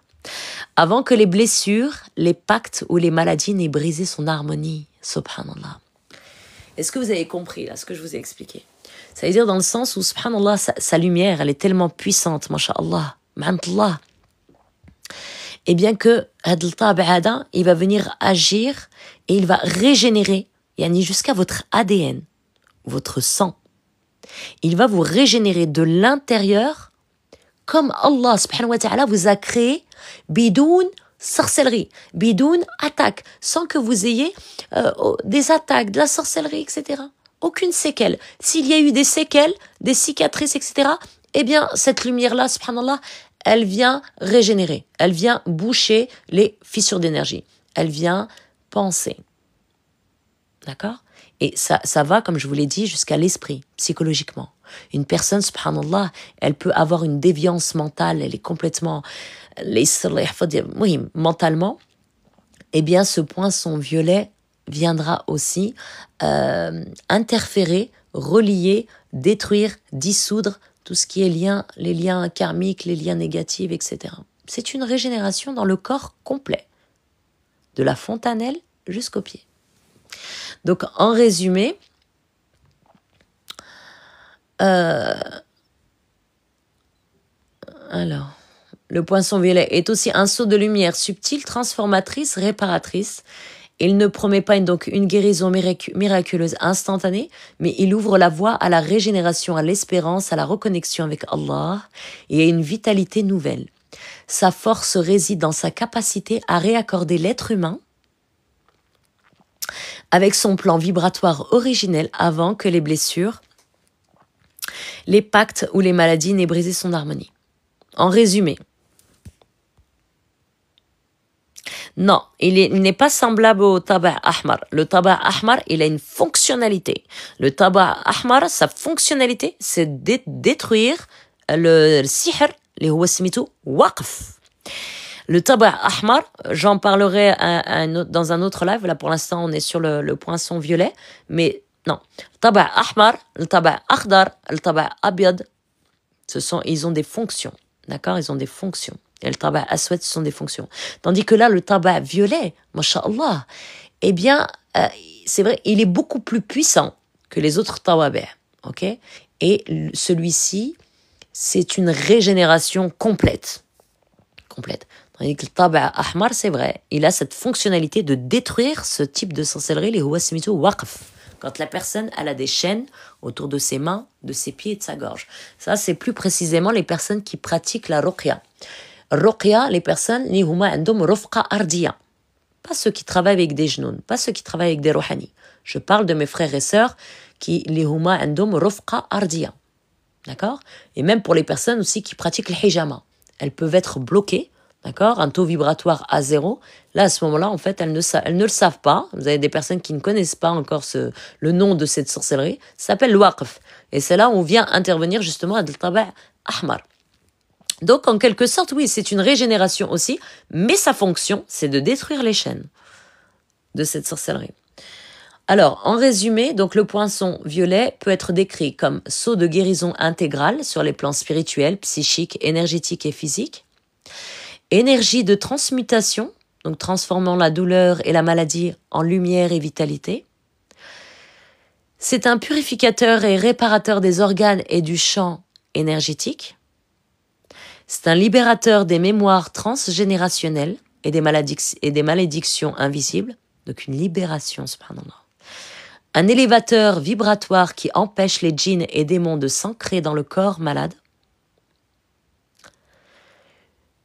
Avant que les blessures, les pactes ou les maladies n'aient brisé son harmonie. Subhanallah. Est-ce que vous avez compris là ce que je vous ai expliqué? Ça veut dire dans le sens où, subhanallah, sa lumière, elle est tellement puissante, masha'Allah, ma'antallah. Et bien que il va venir agir et il va régénérer, yani jusqu'à votre ADN, votre sang. Il va vous régénérer de l'intérieur comme Allah subhanahu wa ta'ala vous a créé bidoun sorcellerie, bidoun attaque, sans que vous ayez des attaques, de la sorcellerie, etc. Aucune séquelle. S'il y a eu des séquelles, des cicatrices, etc., eh bien, cette lumière-là, subhanallah, elle vient régénérer. Elle vient boucher les fissures d'énergie. Elle vient penser. D'accord? Et ça va, comme je vous l'ai dit, jusqu'à l'esprit, psychologiquement. Une personne, subhanallah, elle peut avoir une déviance mentale, elle est complètement, mentalement. Eh bien, ce poinçon violet viendra aussi interférer, relier, détruire, dissoudre tout ce qui est les liens karmiques, les liens négatifs, etc. C'est une régénération dans le corps complet, de la fontanelle jusqu'aux pieds. Donc, en résumé, alors, le poinçon violet est aussi un seau de lumière subtile, transformatrice, réparatrice. Il ne promet pas donc une guérison miraculeuse instantanée, mais il ouvre la voie à la régénération, à l'espérance, à la reconnexion avec Allah et à une vitalité nouvelle. Sa force réside dans sa capacité à réaccorder l'être humain avec son plan vibratoire originel avant que les blessures, les pactes ou les maladies n'aient brisé son harmonie. En résumé, non, il n'est pas semblable au tabac ahmar. Le tabac ahmar, il a une fonctionnalité. Le tabac ahmar, sa fonctionnalité, c'est de détruire le sihr, les huwa smitou waqf. Le tabac ahmar, j'en parlerai dans un autre live. Là, pour l'instant, on est sur le poinçon violet. Mais non, le tabac ahmar, le tabac akhdar, le tabac abyad, ils ont des fonctions. D'accord? Ils ont des fonctions. Et le tabac aswad, ce sont des fonctions. Tandis que là, le tabac violet, masha'Allah, eh bien, c'est vrai, il est beaucoup plus puissant que les autres tawabi', ok? Et celui-ci, c'est une régénération complète. Tandis que le tabac ahmar, c'est vrai, il a cette fonctionnalité de détruire ce type de sorcellerie, les huwa smitou waqf. Quand la personne, elle a des chaînes autour de ses mains, de ses pieds et de sa gorge. Ça, c'est plus précisément les personnes qui pratiquent la ruqya. Ruqya, les personnes, li huma andom rufqa ardiya. Pas ceux qui travaillent avec des genoux, pas ceux qui travaillent avec des rouhani. Je parle de mes frères et sœurs qui, li huma andom rufqa ardiya. D'accord? Et même pour les personnes aussi qui pratiquent le hijama. Elles peuvent être bloquées, d'accord? Un taux vibratoire à 0. Là, à ce moment-là, en fait, elles ne le savent pas. Vous avez des personnes qui ne connaissent pas encore le nom de cette sorcellerie. Ça s'appelle le waqf. Et c'est là où on vient intervenir justement à le tabac ahmar. Donc, en quelque sorte, oui, c'est une régénération aussi, mais sa fonction, c'est de détruire les chaînes de cette sorcellerie. Alors, en résumé, donc le poinçon violet peut être décrit comme sceau de guérison intégrale sur les plans spirituels, psychiques, énergétiques et physiques. Énergie de transmutation, donc transformant la douleur et la maladie en lumière et vitalité. C'est un purificateur et réparateur des organes et du champ énergétique. C'est un libérateur des mémoires transgénérationnelles et des malédictions invisibles. Donc une libération, subhanallah. Un élévateur vibratoire qui empêche les djinns et démons de s'ancrer dans le corps malade.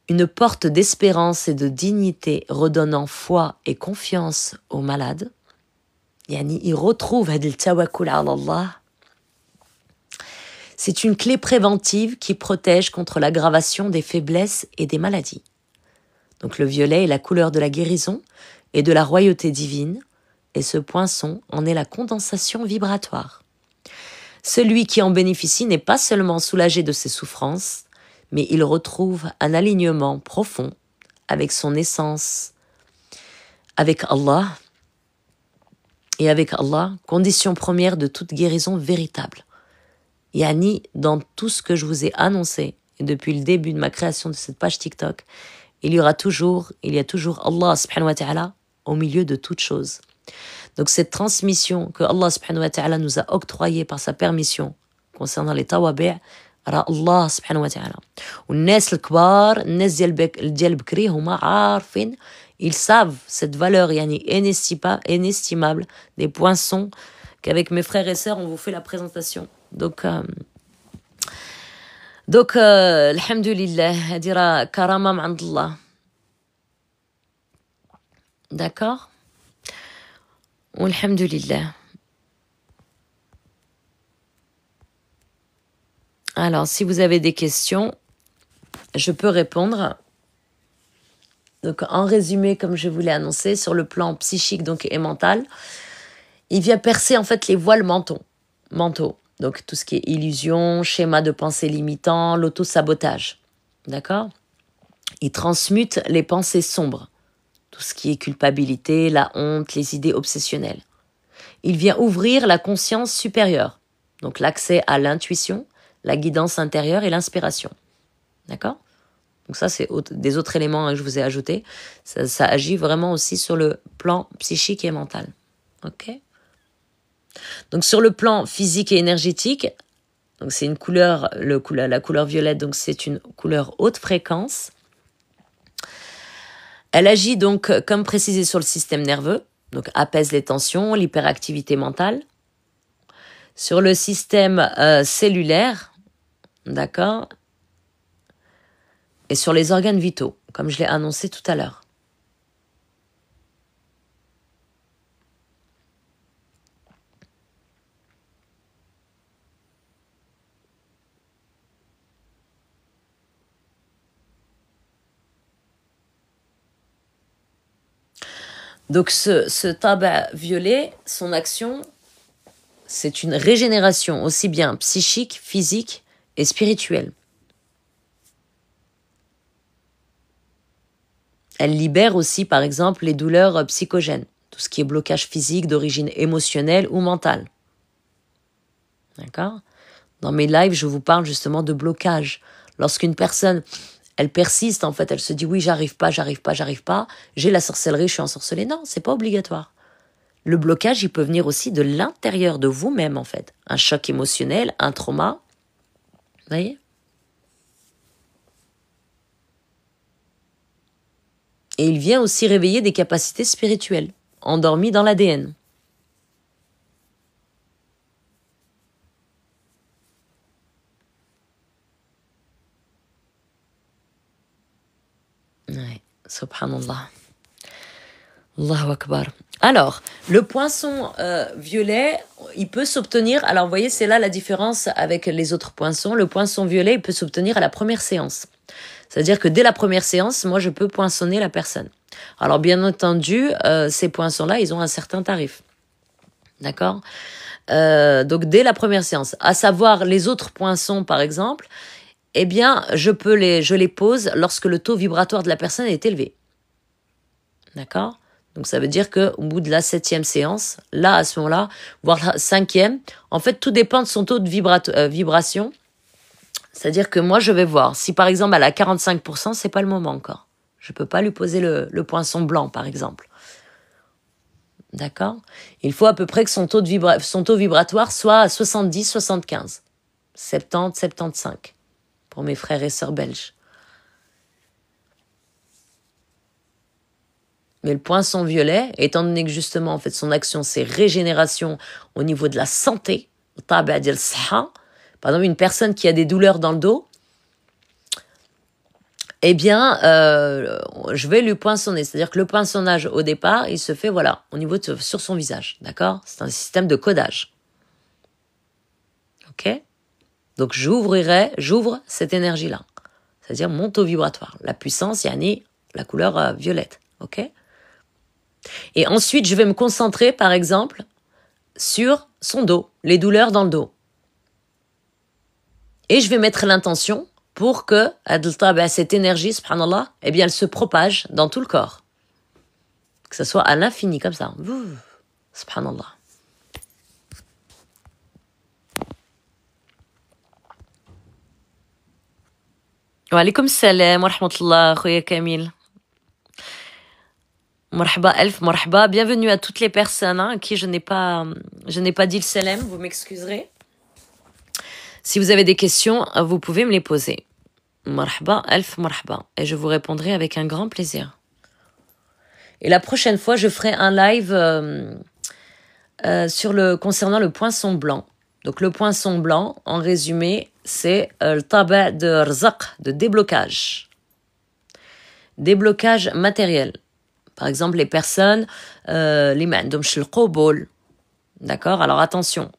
Une porte d'espérance et de dignité redonnant foi et confiance aux malades. Yani, il retrouve hadil tawakkul ala Allah. C'est une clé préventive qui protège contre l'aggravation des faiblesses et des maladies. Donc le violet est la couleur de la guérison et de la royauté divine, et ce poinçon en est la condensation vibratoire. Celui qui en bénéficie n'est pas seulement soulagé de ses souffrances, mais il retrouve un alignement profond avec son essence, avec Allah, et avec Allah, condition première de toute guérison véritable. Yani, dans tout ce que je vous ai annoncé, et depuis le début de ma création de cette page TikTok, il y a toujours Allah subhanahu wa ta'ala au milieu de toutes choses. Donc cette transmission que Allah subhanahu wa ta'ala nous a octroyée par sa permission concernant les tawabi', Allah subhanahu wa ta'ala. والناس الكبار الناس ديال بكري هما عارفين, ils savent cette valeur yani inestimable des poinçons qu'avec mes frères et sœurs on vous fait la présentation. Donc alhamdulillah, هذه راه كرامة من عند الله. D'accord? Alhamdulillah. Alors, si vous avez des questions, je peux répondre. Donc, en résumé, comme je vous l'ai annoncé, sur le plan psychique donc, et mental, il vient percer en fait les voiles mentaux. Donc, tout ce qui est illusion, schéma de pensée limitant, l'auto-sabotage. D'accord? Il transmute les pensées sombres. Tout ce qui est culpabilité, la honte, les idées obsessionnelles. Il vient ouvrir la conscience supérieure. Donc, l'accès à l'intuition, la guidance intérieure et l'inspiration. D'accord? Donc ça, c'est des autres éléments que je vous ai ajoutés. Ça agit vraiment aussi sur le plan psychique et mental. Ok? Donc sur le plan physique et énergétique, donc c'est une couleur, la couleur violette, donc c'est une couleur haute fréquence. Elle agit donc, comme précisé, sur le système nerveux, donc apaise les tensions, l'hyperactivité mentale. Sur le système cellulaire, d'accord, et sur les organes vitaux, comme je l'ai annoncé tout à l'heure. Donc ce tabac violet, son action, c'est une régénération aussi bien psychique, physique et spirituelle. Elle libère aussi, par exemple, les douleurs psychogènes, tout ce qui est blocage physique d'origine émotionnelle ou mentale. D'accord ? Dans mes lives, je vous parle justement de blocage. Lorsqu'une personne, elle persiste, en fait, elle se dit « oui, j'arrive pas, j'ai la sorcellerie, je suis ensorcelée ». Non, c'est pas obligatoire. Le blocage, il peut venir aussi de l'intérieur de vous-même, en fait. Un choc émotionnel, un trauma. Vous voyez ? Et il vient aussi réveiller des capacités spirituelles, endormies dans l'ADN. Ouais, subhanallah. Allahu Akbar. Alors, le poinçon violet, il peut s'obtenir, alors vous voyez, c'est là la différence avec les autres poinçons. Le poinçon violet, il peut s'obtenir à la première séance. C'est-à-dire que dès la première séance, moi, je peux poinçonner la personne. Alors, bien entendu, ces poinçons-là, ils ont un certain tarif. D'accord ? Donc, dès la première séance. À savoir, les autres poinçons, par exemple, eh bien, je les pose lorsque le taux vibratoire de la personne est élevé. D'accord ? Donc, ça veut dire qu'au bout de la 7e séance, là, à ce moment-là, voire la 5e, en fait, tout dépend de son taux de vibration. C'est-à-dire que moi, je vais voir. Si, par exemple, elle a 45%, c'est pas le moment encore. Je peux pas lui poser le poinçon blanc, par exemple. D'accord ? Il faut à peu près que son taux vibratoire soit à 70, 75. 70, 75. Pour mes frères et sœurs belges. Mais le poinçon violet, étant donné que justement, en fait, son action, c'est régénération au niveau de la santé, par exemple, une personne qui a des douleurs dans le dos, eh bien, je vais lui poinçonner. C'est-à-dire que le poinçonnage, au départ, il se fait, voilà, au niveau sur son visage, d'accord ? C'est un système de codage. Ok ? Donc, j'ouvre cette énergie-là. C'est-à-dire mon taux vibratoire. La puissance, yani la couleur violette, ok ? Et ensuite, je vais me concentrer, par exemple, sur son dos, les douleurs dans le dos. Et je vais mettre l'intention pour que cette énergie, subhanallah, eh bien, elle se propage dans tout le corps. Que ce soit à l'infini, comme ça. Subhanallah. Wa alaykoum salam wa rahmatullah, khoya Kamil. Marhaba, Elf, marhaba. Bienvenue à toutes les personnes à qui je n'ai pas dit le salam, vous m'excuserez. Si vous avez des questions, vous pouvez me les poser. Marhaba, Elf, marhaba. Et je vous répondrai avec un grand plaisir. Et la prochaine fois, je ferai un live concernant le poinçon blanc. Donc le poinçon blanc, en résumé, c'est le tabac de rzaq, de déblocage. Déblocage matériel. Par exemple, les personnes, les mandom shel qobol. D'accord ? Alors attention,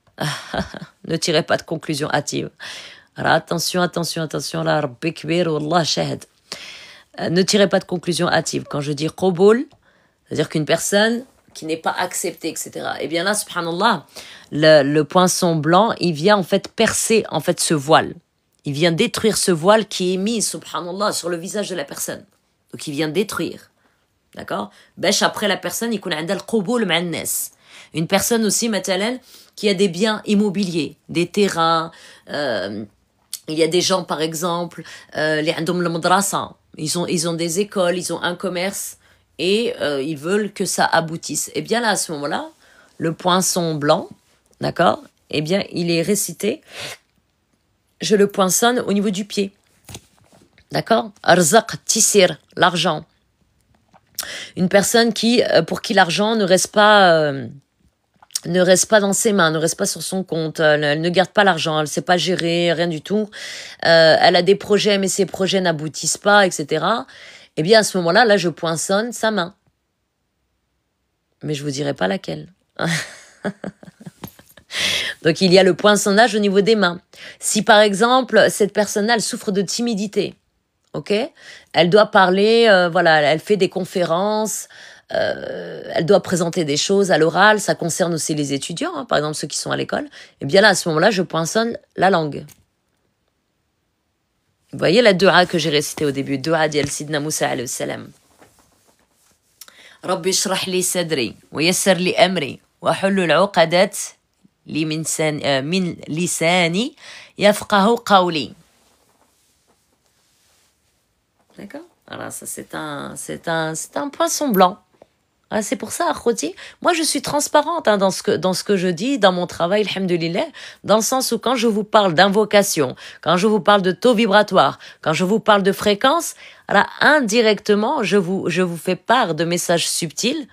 ne tirez pas de conclusion hâtive. Alors attention, la Rabbi kbir wallah shahid. Ne tirez pas de conclusion hâtive. Quand je dis qobol, c'est-à-dire qu'une personne qui n'est pas acceptée, etc. Eh bien là, subhanallah, le poinçon blanc, il vient en fait percer en fait ce voile. Il vient détruire ce voile qui est mis, subhanallah, sur le visage de la personne. Donc il vient détruire. D'accord ? Bêche après la personne, il connaît un qobol ma'an nas. Une personne aussi, matalan, qui a des biens immobiliers, des terrains. Il y a des gens, par exemple, les andom le madrasa. Ils ont des écoles, ils ont un commerce et ils veulent que ça aboutisse. Et bien là, à ce moment-là, le poinçon blanc, d'accord ? Eh bien, il est récité. Je le poinçonne au niveau du pied. D'accord ? Arzaq, tissir, l'argent. Une personne pour qui l'argent ne reste pas ne reste pas dans ses mains, ne reste pas sur son compte, elle ne garde pas l'argent, elle ne sait pas gérer, rien du tout. Elle a des projets, mais ces projets n'aboutissent pas, etc. Eh bien, à ce moment-là, là, je poinçonne sa main. Mais je vous dirai pas laquelle. Donc, il y a le poinçonnage au niveau des mains. Si, par exemple, cette personne-là, elle souffre de timidité, ok, elle doit parler, voilà, elle fait des conférences, elle doit présenter des choses à l'oral, ça concerne aussi les étudiants, hein, par exemple ceux qui sont à l'école, et bien là, à ce moment-là, je poinçonne la langue. Vous voyez la dua que j'ai récitée au début, dua d'El Sidna Moussa alayhi salam. Rabbi shrah li sadri, wa yassir li amri, wa hulul uqadat li min lisani, yafqahu qawli. D'accord? Voilà, ça c'est un poinçon blanc. Ah, c'est pour ça, Akhouti, moi je suis transparente dans ce que je dis, dans mon travail, alhamdoulilah, dans le sens où quand je vous parle d'invocation, quand je vous parle de taux vibratoire, quand je vous parle de fréquence, alors indirectement, je vous fais part de messages subtils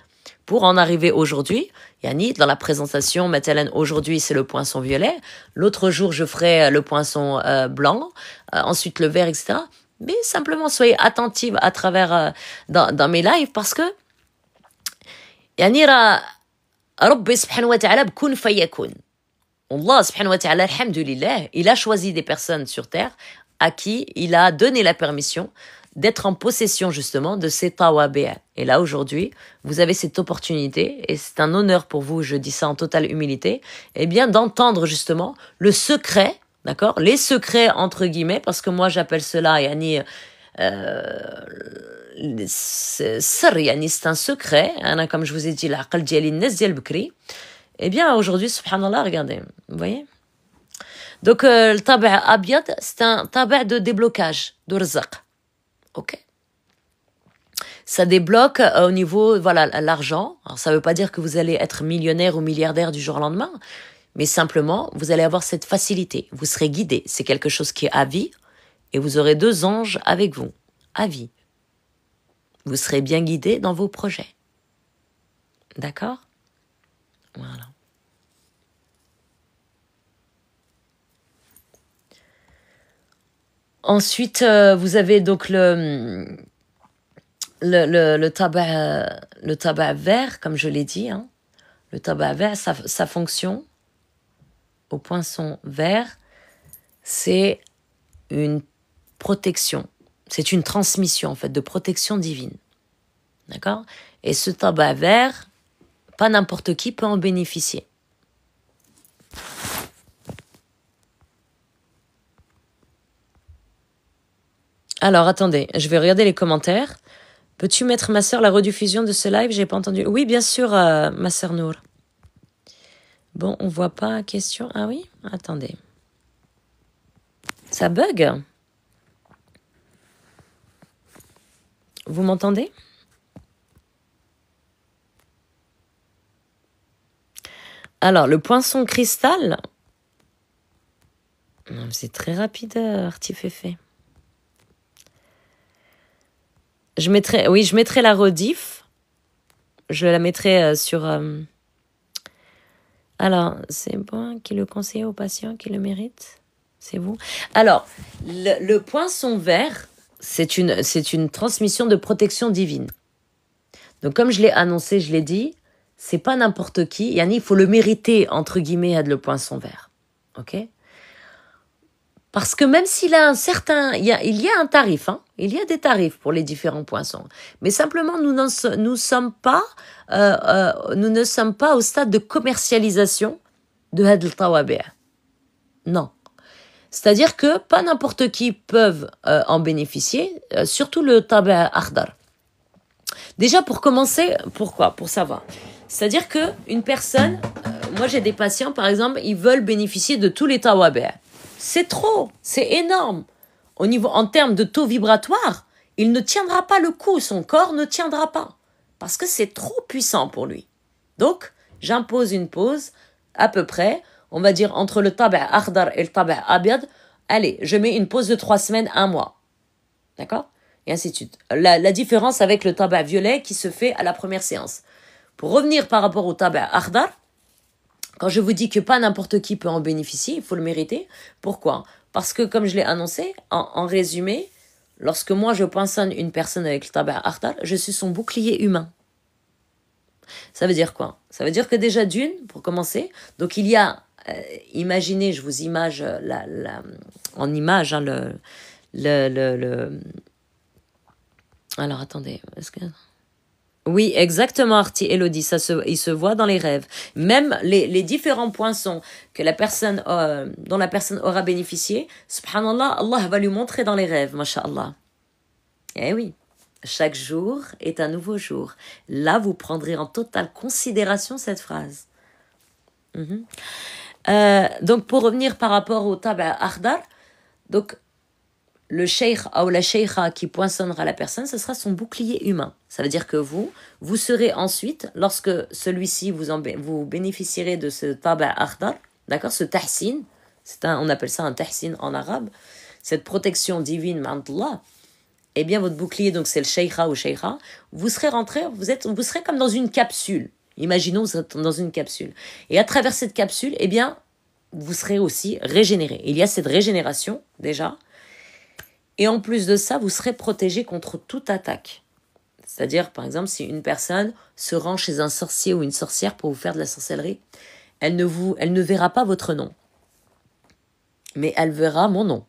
pour en arriver aujourd'hui. Yani, dans la présentation, Mathalan, aujourd'hui c'est le poinçon violet, l'autre jour je ferai le poinçon blanc, ensuite le vert, etc. Mais simplement soyez attentive à travers dans mes lives parce que يعني راه ربي سبحانه وتعالى بكون فيكون. Allah subhanahu wa ta'ala, alhamdulillah, il a choisi des personnes sur terre à qui il a donné la permission d'être en possession justement de ces tawabi'a. Et là aujourd'hui, vous avez cette opportunité et c'est un honneur pour vous, je dis ça en totale humilité, eh bien d'entendre justement le secret, d'accord, les secrets entre guillemets, parce que moi j'appelle cela yani c'est un secret, hein, comme je vous ai dit, l'aql diali n-nas dial bkri. Eh bien, aujourd'hui, subhanallah, regardez, vous voyez. Donc, le tabi' abyad, c'est un tabi' de déblocage, de rzaq. Ok. Ça débloque au niveau, voilà, l'argent. Alors, ça ne veut pas dire que vous allez être millionnaire ou milliardaire du jour au lendemain, mais simplement, vous allez avoir cette facilité. Vous serez guidé. C'est quelque chose qui est à vie et vous aurez 2 anges avec vous, à vie. Vous serez bien guidé dans vos projets. D'accord? Voilà. Ensuite, vous avez donc le tabac vert, comme je l'ai dit. Hein. Le tabac vert, sa fonction au poinçon vert, c'est une protection. C'est une transmission, en fait, de protection divine. D'accord? Et ce tabac vert, pas n'importe qui peut en bénéficier. Alors, attendez, je vais regarder les commentaires. Peux-tu mettre, ma sœur, la rediffusion de ce live? J'ai pas entendu. Oui, bien sûr, ma sœur Nour. Bon, on voit pas question. Ah oui? Attendez. Ça bug? Vous m'entendez? Alors, le poinçon cristal. C'est très rapide, Artiféfé. Je mettrai la rediff. Je la mettrai sur... Alors, c'est bon qui le conseille aux patients qui le méritent? C'est vous? Alors, le poinçon vert, c'est une transmission de protection divine. Donc, comme je l'ai annoncé, je l'ai dit, c'est pas n'importe qui. Yani, il faut le mériter, entre guillemets, le poinçon vert. Ok? Parce que même s'il a un certain... Il y a un tarif, hein. Il y a des tarifs pour les différents poinçons. Mais simplement, nous ne sommes pas au stade de commercialisation de Had al-Tawabi'. Non. C'est-à-dire que pas n'importe qui peuvent en bénéficier, surtout le tabi' akhdar. Déjà, pour commencer, pourquoi? Pour savoir. C'est-à-dire qu'une personne... moi, j'ai des patients, par exemple, ils veulent bénéficier de tous les tawabi'. C'est trop, c'est énorme. En termes de taux vibratoire, il ne tiendra pas le coup, son corps ne tiendra pas. Parce que c'est trop puissant pour lui. Donc, j'impose une pause, à peu près, on va dire entre le tabi' akhdar et le tabi' abyad. Allez, je mets une pause de 3 semaines, 1 mois. D'accord? Et ainsi de suite. La différence avec le tabi' violet qui se fait à la première séance. Pour revenir par rapport au tabi' akhdar, Quand je vous dis que pas n'importe qui peut en bénéficier, il faut le mériter. Pourquoi? Parce que, comme je l'ai annoncé, en résumé, lorsque moi je poinçonne une personne avec le tabi' akhdar, je suis son bouclier humain. Ça veut dire quoi? Ça veut dire que déjà d'une, pour commencer, donc il y a, imaginez, je vous image en image, hein, alors attendez, est-ce que... Oui, exactement, Arti Elodie, il se voit dans les rêves. Même les différents poinçons que la personne, dont la personne aura bénéficié, subhanallah, Allah va lui montrer dans les rêves, masha'Allah. Eh oui, chaque jour est un nouveau jour. Là, vous prendrez en totale considération cette phrase. Donc, pour revenir par rapport au tabi' akhdar, donc, le cheikh ou la cheikha qui poinçonnera la personne, ce sera son bouclier humain. Ça veut dire que vous serez ensuite, lorsque celui-ci vous bénéficierez de ce tabi' akhdar, d'accord, ce tahsin, on appelle ça un tahsin en arabe, cette protection divine, ma'allah, eh bien votre bouclier, donc c'est le cheikha ou cheikha, vous serez comme dans une capsule. Imaginons vous êtes dans une capsule. Et à travers cette capsule, eh bien, vous serez aussi régénéré. Il y a cette régénération, déjà. Et en plus de ça, vous serez protégé contre toute attaque. C'est-à-dire, par exemple, si une personne se rend chez un sorcier ou une sorcière pour vous faire de la sorcellerie, elle ne verra pas votre nom. Mais elle verra mon nom.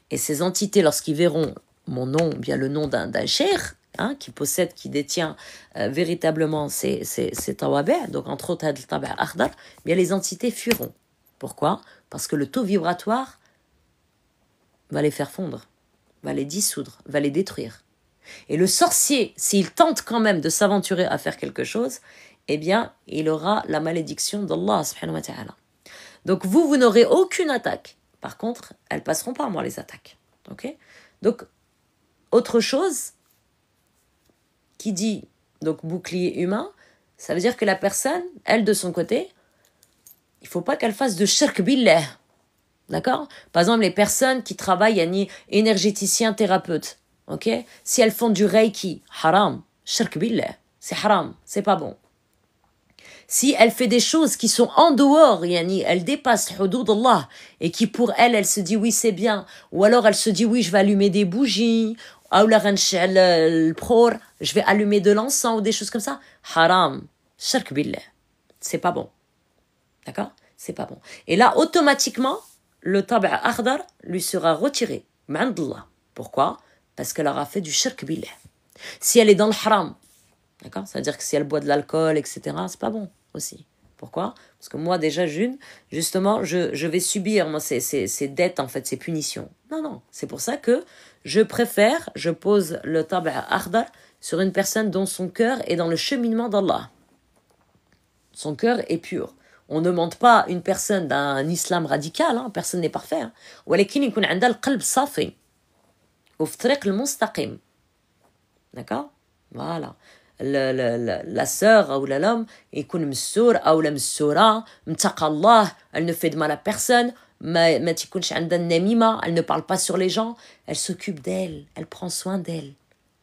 Et ces entités, lorsqu'ils verront mon nom, bien le nom d'un cheikh, hein, qui détient véritablement ces tawabi', donc entre autres le tabi' akhdar, bien les entités fuiront. Pourquoi? Parce que le taux vibratoire va les faire fondre, va les dissoudre, va les détruire. Et le sorcier, s'il tente quand même de s'aventurer à faire quelque chose, eh bien, il aura la malédiction d'Allah subhanahu wa ta'ala. Donc vous n'aurez aucune attaque. Par contre, elles passeront par moi, les attaques. Okay? Donc, autre chose qui dit donc bouclier humain, ça veut dire que la personne, elle de son côté, il ne faut pas qu'elle fasse de shirk billah. D'accord? Par exemple, les personnes qui travaillent, énergéticiens, thérapeutes, ok? Si elles font du reiki, haram, shirk billah, c'est haram, c'est pas bon. Si elle fait des choses qui sont en dehors, elle dépasse hudud Allah, et qui pour elle, elle se dit oui, c'est bien, ou alors elle se dit oui, je vais allumer des bougies, ou je vais allumer de l'encens, ou des choses comme ça, haram, shirk billah, c'est pas bon. D'accord? C'est pas bon. Et là, automatiquement, le tabi' akhdar lui sera retiré. Ma'andallah. Pourquoi? Parce qu'elle aura fait du shirk billah. Si elle est dans le haram, d'accord? C'est-à-dire que si elle boit de l'alcool, etc., c'est pas bon aussi. Pourquoi? Parce que moi, déjà, justement, je vais subir ces dettes, en fait, ces punitions. Non. C'est pour ça que je pose le tabi' akhdar sur une personne dont son cœur est dans le cheminement d'Allah. Son cœur est pur. On ne demande pas une personne d'un islam radical, hein, personne n'est parfait. ولكن يكون عندها القلب صافي وفي الطريق المستقيم. D'accord? Voilà. La sœur ou l'homme يكون مسور أو لا مسورة متقى الله, elle ne fait de mal à personne, ما تكونش عندها النميمة, elle ne parle pas sur les gens, elle s'occupe d'elle, elle prend soin d'elle,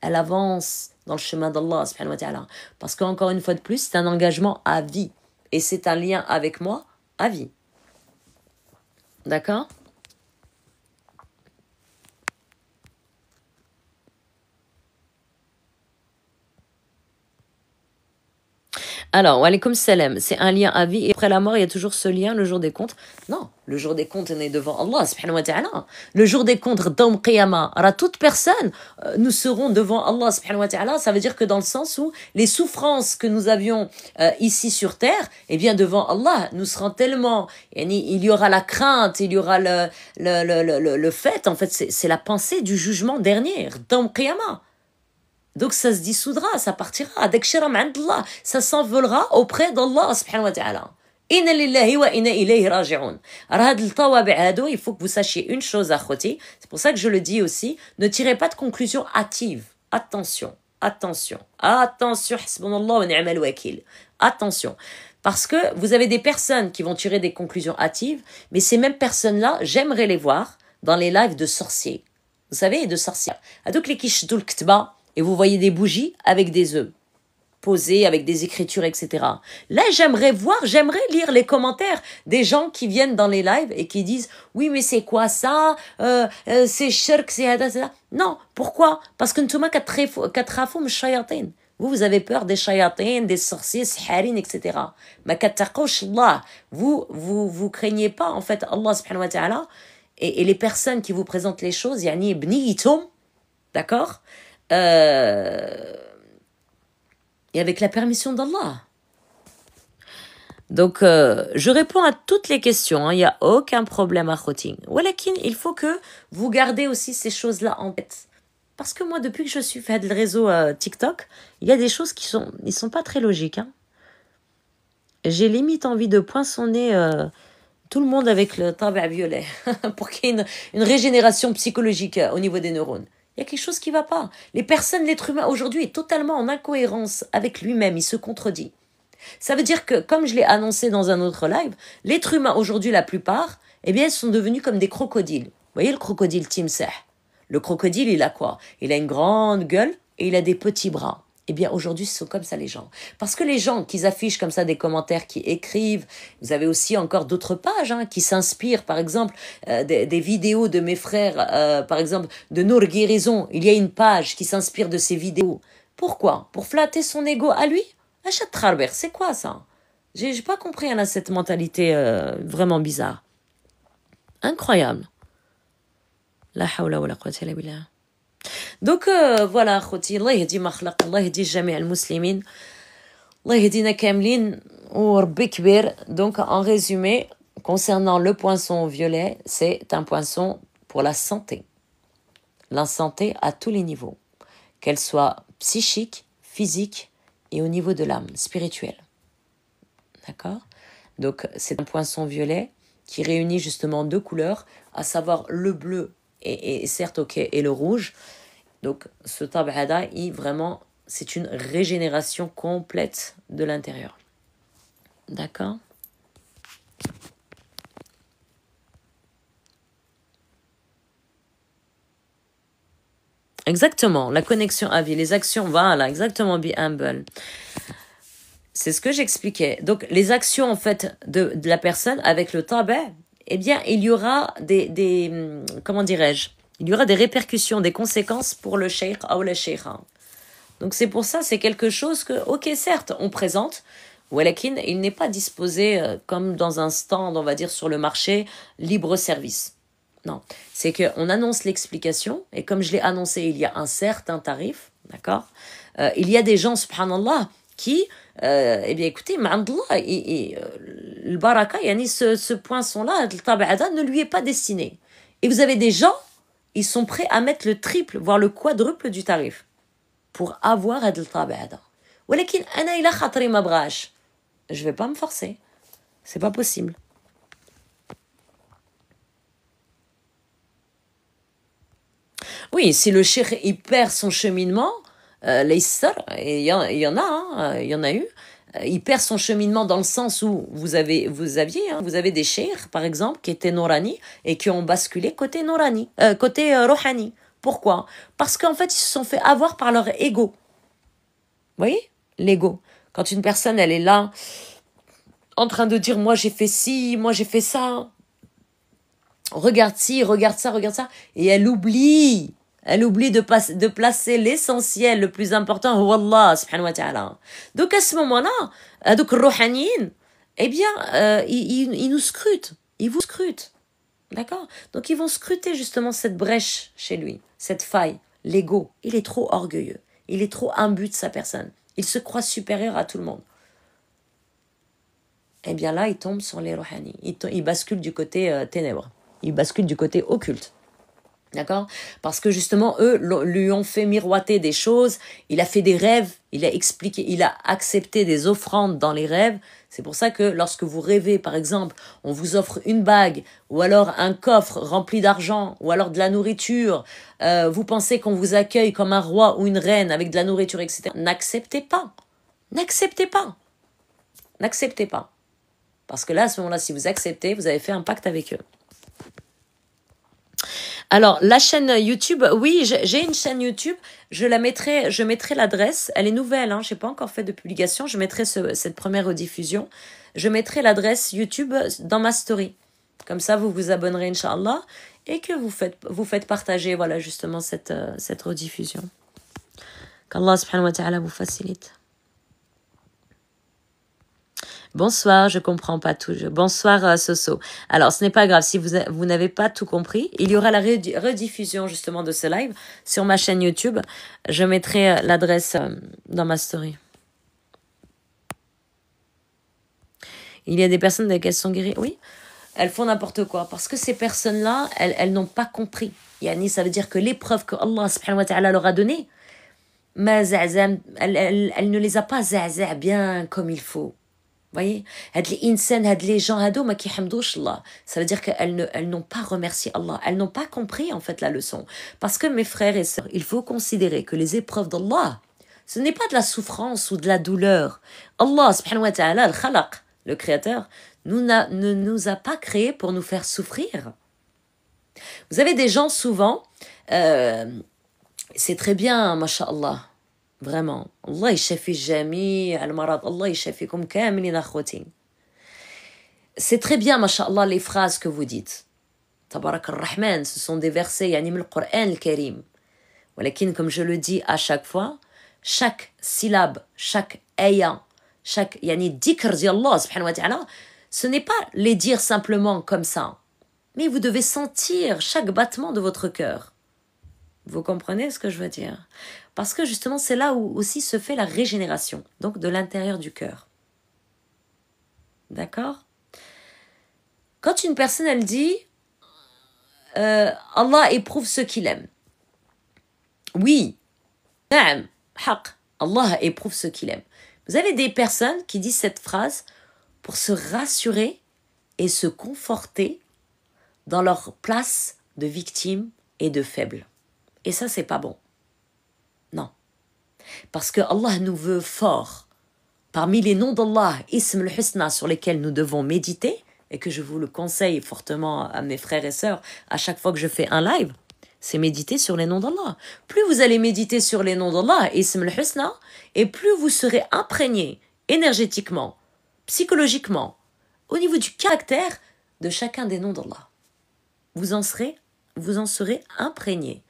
elle avance dans le chemin d'Allah subhanahu wa ta'ala. Parce qu'encore une fois de plus, c'est un engagement à vie. Et c'est un lien avec moi à vie. D'accord? Alors, wa alaykoum salam, c'est un lien à vie. Et après la mort, il y a toujours ce lien, le jour des comptes. Non, le jour des comptes, on est devant Allah, subhanahu wa ta'ala. Le jour des comptes, Dawm Qiyamah, à toute personne, nous serons devant Allah, subhanahu wa ta'ala. Ça veut dire que dans le sens où les souffrances que nous avions ici sur terre, eh bien, devant Allah, nous serons tellement, il y aura la crainte, il y aura le fait, en fait, c'est la pensée du jugement dernier, Dawm Qiyamah. Donc ça se dissoudra, ça partira. Ça s'envolera auprès d'Allah subhanahu wa ta'ala. Inna lillahi wa inna ilayhi raji'un. Il faut que vous sachiez une chose, akhoti. C'est pour ça que je le dis aussi. Ne tirez pas de conclusions hâtives. Attention. Hasbunallah wa ni'mal wakil. Attention. Parce que vous avez des personnes qui vont tirer des conclusions hâtives, mais ces mêmes personnes-là, j'aimerais les voir dans les lives de sorciers. Vous savez, de sorcières. Et vous voyez des bougies avec des œufs. posé avec des écritures, etc. Là, j'aimerais lire les commentaires des gens qui viennent dans les lives et qui disent « Oui, mais c'est quoi ça c'est shirk, c'est hada, c'est ça. » Non, pourquoi? Parce que vous, vous avez peur des shayatin, des sorciers, siharin, etc. Mais vous craignez pas, en fait, Allah subhanahu wa ta'ala, et les personnes qui vous présentent les choses, yani bniyitum, d'accord, et avec la permission d'Allah. Donc, je réponds à toutes les questions, il n'y a aucun problème à khoting. Walakin, il faut que vous gardez aussi ces choses-là en tête. Parce que moi, depuis que je suis fait le réseau TikTok, il y a des choses qui sont pas très logiques. Hein. J'ai limite envie de poinçonner tout le monde avec le tabac violet pour qu'il y ait une régénération psychologique au niveau des neurones. Il y a quelque chose qui ne va pas. L'être humain aujourd'hui est totalement en incohérence avec lui-même, il se contredit. Ça veut dire que, comme je l'ai annoncé dans un autre live, l'être humain aujourd'hui, la plupart, eh bien, ils sont devenus comme des crocodiles. Vous voyez le crocodile Timseh? Le crocodile, il a quoi? Il a une grande gueule et il a des petits bras. Eh bien, aujourd'hui, ce sont comme ça les gens. Parce que les gens qui affichent comme ça des commentaires, qui écrivent, vous avez aussi encore d'autres pages qui s'inspirent, par exemple, des vidéos de mes frères, par exemple, de Nour Guérison. Il y a une page qui s'inspire de ces vidéos. Pourquoi? Pour flatter son ego à lui? C'est quoi ça? J'ai pas compris cette mentalité vraiment bizarre. Incroyable. La hawla wa la quwwata illa billah. Donc voilà, khouti, Allah yahdi ma khalaq, Allah yahdi jami' al-muslimin, Allah yahdina kamlin, ou rabbi kbir. Donc en résumé, concernant le poisson violet, c'est un poisson pour la santé. La santé à tous les niveaux, qu'elle soit psychique, physique et au niveau de l'âme, spirituelle. D'accord? Donc c'est un poisson violet qui réunit justement deux couleurs, à savoir le bleu et certes ok et le rouge. Donc ce tab'ada, vraiment, c'est une régénération complète de l'intérieur. D'accord? Exactement, la connexion à vie, les actions, voilà, exactement, be humble. C'est ce que j'expliquais. Donc, les actions, en fait, de la personne avec le tabe', eh bien, il y aura comment dirais-je, il y aura des répercussions, des conséquences pour le sheikh ou la sheikha. Donc, c'est pour ça, c'est quelque chose que, ok, certes, on présente, walakin, il n'est pas disposé comme dans un stand, on va dire, sur le marché, libre service. Non, c'est qu'on annonce l'explication, et comme je l'ai annoncé, il y a un certain tarif, d'accord? Il y a des gens, subhanallah, qui, eh bien écoutez, ma'andallah, le baraka, ce poinçon-là, le tab'ada, ne lui est pas destiné. Et vous avez des gens, ils sont prêts à mettre le triple, voire le quadruple du tarif, pour avoir le tab'ada. Walakin, ana ila khatri ma bghash. Je vais pas me forcer. C'est pas possible. Oui, si le cheikh il perd son cheminement, il y en a eu, il perd son cheminement dans le sens où vous avez des cheikhs, par exemple, qui étaient Nourani et qui ont basculé côté Nourani, côté Rohani. Pourquoi? Parce qu'en fait, ils se sont fait avoir par leur ego. Vous voyez? L'ego. Quand une personne, elle est là, en train de dire, moi j'ai fait ci, moi j'ai fait ça, regarde ci, regarde ça, et elle oublie de placer l'essentiel, le plus important, Wallah, subhanahu wa ta'ala. Donc à ce moment-là, donc Rouhaniyin, eh bien, ils nous scrutent, ils vous scrutent, d'accord? Donc ils vont scruter justement cette brèche chez lui, cette faille, l'ego. Il est trop orgueilleux, il est trop imbu de sa personne, il se croit supérieur à tout le monde. Eh bien là, il tombe sur les Rouhani, il bascule du côté ténèbres. Il bascule du côté occulte. D'accord? Parce que justement, eux lui ont fait miroiter des choses, il a fait des rêves, il a expliqué, il a accepté des offrandes dans les rêves. C'est pour ça que lorsque vous rêvez, par exemple, on vous offre une bague, ou alors un coffre rempli d'argent, ou alors de la nourriture, vous pensez qu'on vous accueille comme un roi ou une reine avec de la nourriture, etc. N'acceptez pas. N'acceptez pas. N'acceptez pas. Parce que là, à ce moment-là, si vous acceptez, vous avez fait un pacte avec eux. Alors, la chaîne YouTube, oui, j'ai une chaîne YouTube. Je mettrai l'adresse. Elle est nouvelle, hein, je n'ai pas encore fait de publication. Je mettrai cette première rediffusion. Je mettrai l'adresse YouTube dans ma story. Comme ça, vous vous abonnerez, Inch'Allah, et que vous faites partager, voilà, justement, cette rediffusion. Qu'Allah subhanahu wa ta'ala vous facilite. Bonsoir, je comprends pas tout. Bonsoir Soso. Alors ce n'est pas grave si vous n'avez pas tout compris. Il y aura la rediffusion justement de ce live sur ma chaîne YouTube. Je mettrai l'adresse dans ma story. Il y a des personnes qui sont guéries. Oui, elles font n'importe quoi parce que ces personnes-là, elles n'ont pas compris. Yani, ça veut dire que l'épreuve que Allah subhanahu wa ta'ala leur a donnée, elle ne les a pas bien comme il faut. Voyez, les gens ça veut dire qu'elles n'ont pas remercié Allah, elles n'ont pas compris en fait la leçon. Parce que mes frères et sœurs, il faut considérer que les épreuves d'Allah, ce n'est pas de la souffrance ou de la douleur. Allah subhanahu wa ta'ala, al-Khalaq, le créateur, ne nous a pas créés pour nous faire souffrir. Vous avez des gens souvent, c'est très bien, masha'Allah. Vraiment. Allah yashafi jami al-marad. Allah yashafikum kamilin akhwati. C'est très bien, masha'Allah, les phrases que vous dites. Tabarak ar-Rahman, ce sont des versets, yani le Coran al-Karim. Walakin, comme je le dis à chaque fois, chaque syllabe, chaque ayah, chaque yani dhikr d'Allah, subhanahu wa ta'ala, ce n'est pas les dire simplement comme ça. Mais vous devez sentir chaque battement de votre cœur. Vous comprenez ce que je veux dire? Parce que justement, c'est là où aussi se fait la régénération, donc de l'intérieur du cœur. D'accord? Quand une personne, elle dit Allah éprouve ceux qu'il aime. Oui, na'am, haq, Allah éprouve ceux qu'il aime. Vous avez des personnes qui disent cette phrase pour se rassurer et se conforter dans leur place de victime et de faible. Et ça, c'est pas bon. Non. Parce que Allah nous veut forts. Parmi les noms d'Allah, Ism al-Husna, sur lesquels nous devons méditer, et que je vous le conseille fortement à mes frères et sœurs, à chaque fois que je fais un live, c'est méditer sur les noms d'Allah. Plus vous allez méditer sur les noms d'Allah, Ism al-Husna, et plus vous serez imprégné énergétiquement, psychologiquement, au niveau du caractère de chacun des noms d'Allah. Vous en serez imprégné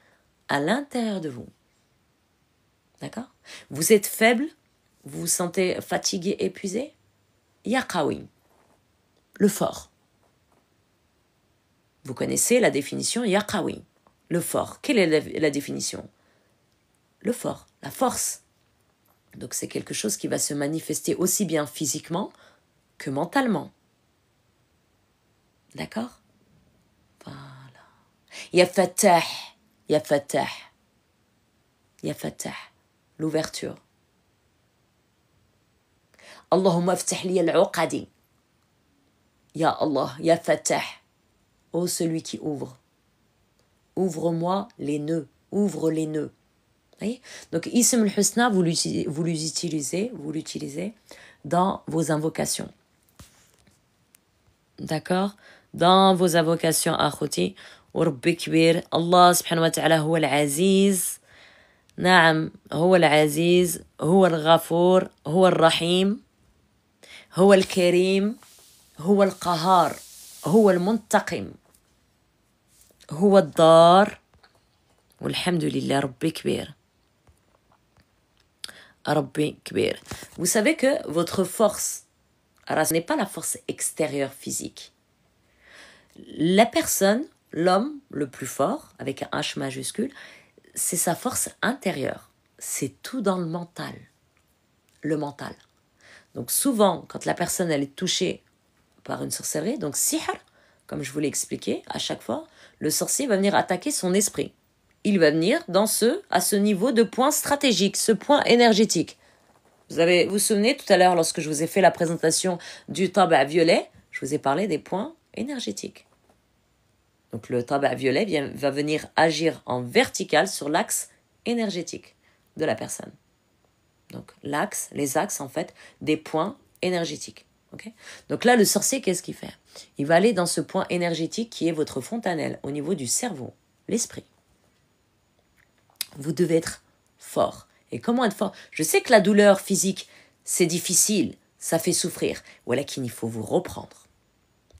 à l'intérieur de vous. D'accord? Vous êtes faible, vous vous sentez fatigué, épuisé. Ya Qawi, le fort. Vous connaissez la définition Ya Qawi, le fort. Quelle est la définition? Le fort, la force. Donc c'est quelque chose qui va se manifester aussi bien physiquement que mentalement. D'accord? Voilà. Ya Fattah, Ya Fattah, Ya Fattah, l'ouverture. Allahumma aftah li al-uqadi. Ya Allah, Ya Fattah, ô celui qui ouvre. Ouvre-moi les nœuds, ouvre les nœuds. Voyez? Donc Ism al-Husna, vous l'utilisez dans vos invocations. D'accord? Dans vos invocations akhouti, وربي كبير الله سبحانه وتعالى هو العزيز نعم هو العزيز هو الغفور هو الرحيم هو الكريم هو القهار هو المنتقم هو الضار والحمد لله ربي كبير ربي كبير. Vous savez que votre force, alors ce n'est pas la force extérieure physique. La personne, l'homme le plus fort, avec un H majuscule, c'est sa force intérieure. C'est tout dans le mental. Le mental. Donc souvent, quand la personne elle est touchée par une sorcellerie, donc sihr, comme je vous l'ai expliqué à chaque fois, le sorcier va venir attaquer son esprit. Il va venir à ce niveau de point stratégique, ce point énergétique. Vous vous souvenez tout à l'heure, lorsque je vous ai fait la présentation du taba violet, je vous ai parlé des points énergétiques. Donc le taba violet va venir agir en vertical sur l'axe énergétique de la personne. Donc les axes en fait des points énergétiques. Okay? Donc là, le sorcier, qu'est-ce qu'il fait? Il va aller dans ce point énergétique qui est votre fontanelle au niveau du cerveau, l'esprit. Vous devez être fort. Et comment être fort? Je sais que la douleur physique, c'est difficile, ça fait souffrir. Voilà qu'il faut vous reprendre.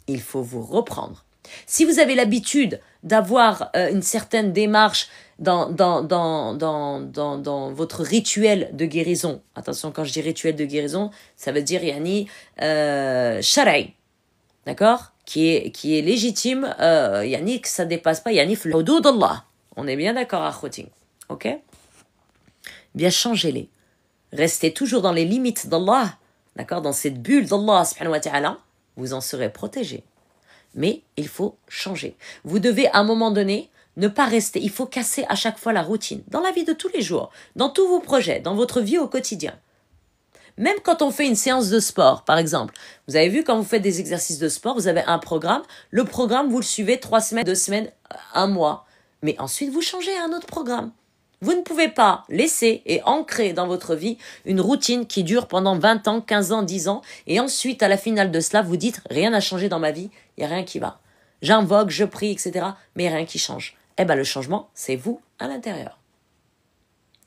Il faut vous reprendre. Si vous avez l'habitude d'avoir une certaine démarche dans votre rituel de guérison, attention, quand je dis rituel de guérison, ça veut dire yani shara'i, d'accord, qui est légitime, yani que ça dépasse pas, yani fil hudud Allah. On est bien d'accord, akhouti, ok? Bien, changez-les. Restez toujours dans les limites d'Allah, d'accord, dans cette bulle d'Allah subhanahu wa ta'ala, vous en serez protégé. Mais il faut changer. Vous devez à un moment donné ne pas rester. Il faut casser à chaque fois la routine. Dans la vie de tous les jours, dans tous vos projets, dans votre vie au quotidien. Même quand on fait une séance de sport, par exemple. Vous avez vu, quand vous faites des exercices de sport, vous avez un programme. Le programme, vous le suivez 3 semaines, 2 semaines, 1 mois. Mais ensuite, vous changez à un autre programme. Vous ne pouvez pas laisser et ancrer dans votre vie une routine qui dure pendant 20 ans, 15 ans, 10 ans. Et ensuite, à la finale de cela, vous dites, rien n'a changé dans ma vie, il n'y a rien qui va. J'invoque, je prie, etc. Mais il n'y a rien qui change. Eh bien, le changement, c'est vous à l'intérieur.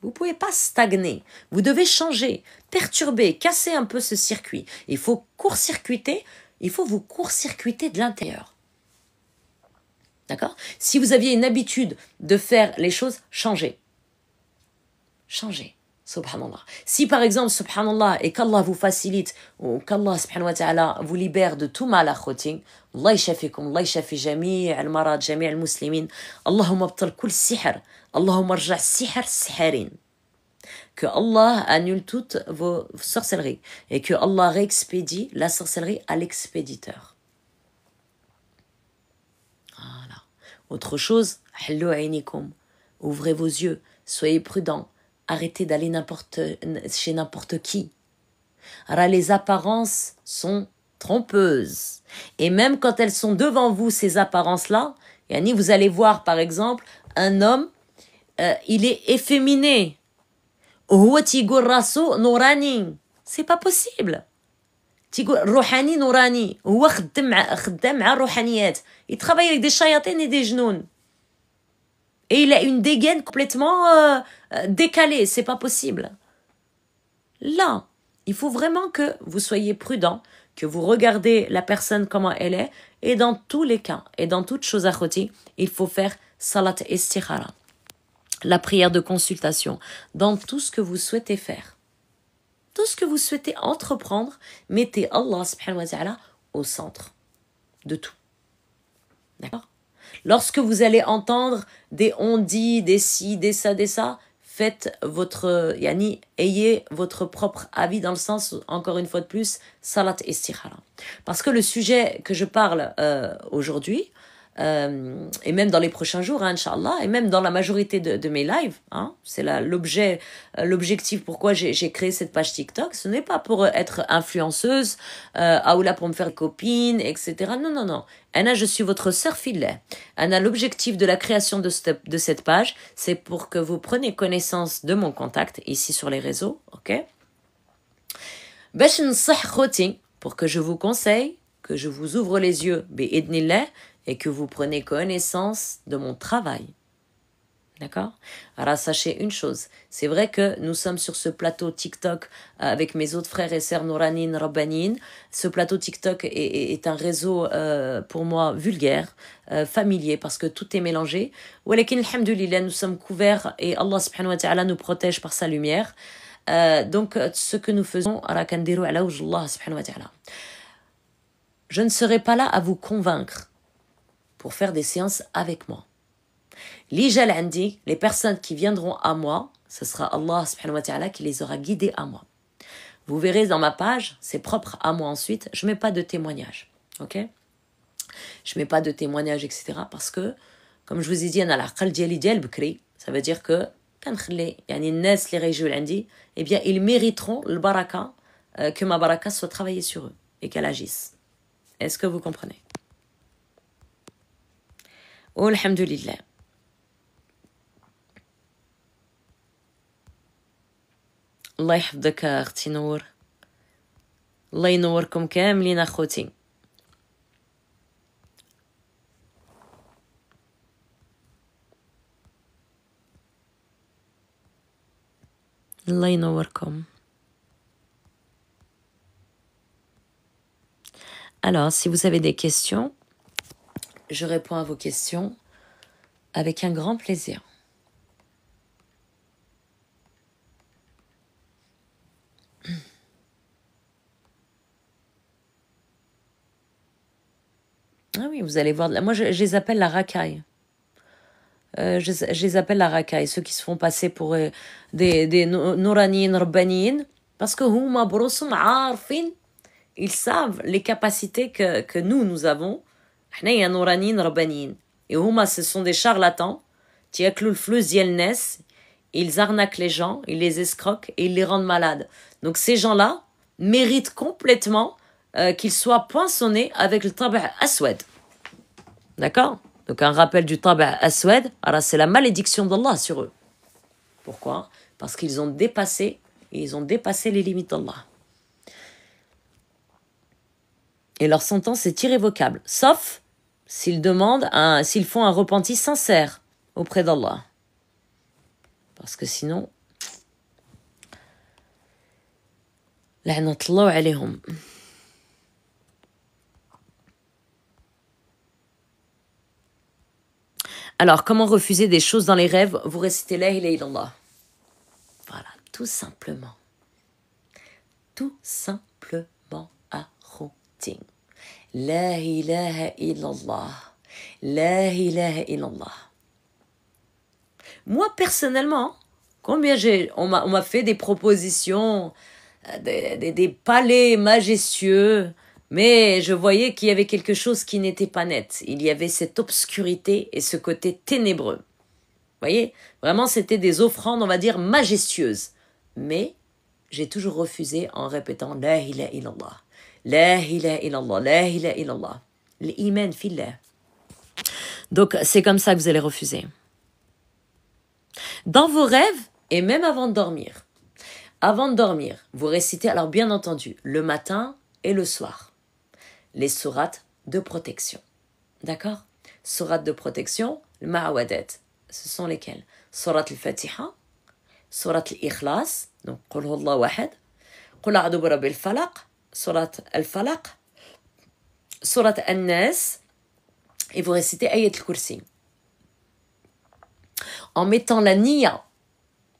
Vous ne pouvez pas stagner. Vous devez changer, perturber, casser un peu ce circuit. Il faut court-circuiter. Il faut vous court-circuiter de l'intérieur. D'accord? Si vous aviez une habitude de faire les choses, changez. Changez. Subhanallah. Si par exemple, subhanallah, et qu'Allah vous facilite, ou qu'Allah subhanahu wa ta'ala vous libère de tout mal à khoting, Allah yashafikum, Allah yashafi jami' al-marad, jami' al-muslimin, Allahumma abtal kul sihr, Allahumma rja' sihr siharin. Que Allah annule toutes vos sorcelleries et que Allah réexpédie la sorcellerie à l'expéditeur. Voilà. Autre chose, hallu aynikum, ouvrez vos yeux, soyez prudents. Arrêtez d'aller chez n'importe qui. Alors, les apparences sont trompeuses. Et même quand elles sont devant vous, ces apparences-là, yani vous allez voir par exemple un homme, il est efféminé. C'est pas possible. Il travaille avec des shayatines et des genoux. Et il a une dégaine complètement décalée. C'est pas possible. Là, il faut vraiment que vous soyez prudent, que vous regardez la personne comment elle est. Et dans tous les cas, et dans toute chose à côté, il faut faire salat istikhara. La prière de consultation. Dans tout ce que vous souhaitez faire. Tout ce que vous souhaitez entreprendre, mettez Allah subhanahu wa ta'ala au centre de tout. D'accord? Lorsque vous allez entendre des on-dit, des ci, des ça, faites votre, ayez votre propre avis dans le sens, encore une fois de plus, salat istikhara. Parce que le sujet que je parle aujourd'hui, et même dans les prochains jours, hein, Inch'Allah, et même dans la majorité de mes lives, hein, c'est l'objectif pourquoi j'ai créé cette page TikTok. Ce n'est pas pour être influenceuse, ou là pour me faire copine, etc. Non. Anna, je suis votre sœur filée. Anna, l'objectif de la création de cette page, c'est pour que vous preniez connaissance de mon contact ici sur les réseaux, ok? Pour que je vous conseille, que je vous ouvre les yeux, bi'idnillah, et que vous prenez connaissance de mon travail. D'accord? Alors sachez une chose, c'est vrai que nous sommes sur ce plateau TikTok avec mes autres frères et sœurs Nouranin, Rabbanin. Ce plateau TikTok est un réseau pour moi vulgaire, familier, parce que tout est mélangé. Walakin alhamdulillah, nous sommes couverts et Allah subhanahu wa ta'ala nous protège par sa lumière. Donc ce que nous faisons, je ne serai pas là à vous convaincre pour faire des séances avec moi. L'ijal andi, les personnes qui viendront à moi, ce sera Allah subhanahu wa ta'ala qui les aura guidées à moi. Vous verrez dans ma page, c'est propre à moi ensuite, je ne mets pas de témoignages. Ok? Je ne mets pas de témoignages, etc. Parce que, comme je vous ai dit, ça veut dire que, eh bien, ils mériteront le baraka, que ma baraka soit travaillée sur eux et qu'elle agisse. Est-ce que vous comprenez? Oh, alhamdulillah. الله يحفظك اختي نور. الله ينوركم كاملين اخوتي. Allah ينوركم. Alors, si vous avez des questions, je réponds à vos questions avec un grand plaisir. Ah oui, vous allez voir. Moi, je les appelle la racaille. Je les appelle la racaille, ceux qui se font passer pour des nouranin, rabbanin, parce que huma brosum arfin, ils savent les capacités que nous avons. Hna ya nouranin, rabbanin. Et huma, ce sont des charlatans, tiaklou le flux dielnes, ils arnaquent les gens, ils les escroquent et ils les rendent malades. Donc ces gens-là méritent complètement qu'ils soient poinçonnés avec le taba' aswad. D'accord? Donc un rappel du taba' aswad, alors c'est la malédiction d'Allah sur eux. Pourquoi? Parce qu'ils ont dépassé les limites d'Allah. Et leur sentence est irrévocable, sauf s'ils font un repenti sincère auprès d'Allah. Parce que sinon, la'natullah alayhum. Alors, comment refuser des choses dans les rêves? Vous récitez la ilaha illallah. Voilà, tout simplement. Tout simplement à routing. La ilaha illallah. La ilaha illallah. Moi, personnellement, on m'a fait des propositions, des palais majestueux, mais je voyais qu'il y avait quelque chose qui n'était pas net. Il y avait cette obscurité et ce côté ténébreux. Vous voyez? Vraiment, c'était des offrandes, on va dire, majestueuses. Mais j'ai toujours refusé en répétant La ilaha illallah. La ilaha illallah. La ilaha illallah. L'iman fillah. Donc, c'est comme ça que vous allez refuser. Dans vos rêves, et même avant de dormir. Avant de dormir, vous récitez, alors bien entendu, le matin et le soir, les sourates de protection. D'accord? Sourates de protection, le ma'awadat. Ce sont lesquelles? Surat al-Fatiha, Surat al-Ikhlas, donc Qul huwallahu wahad, Qul a'udhu bi rabbil falaq, Surat al-Falaq, Surat an-Nas, et vous récitez Ayat al-Kursi. En mettant la niya.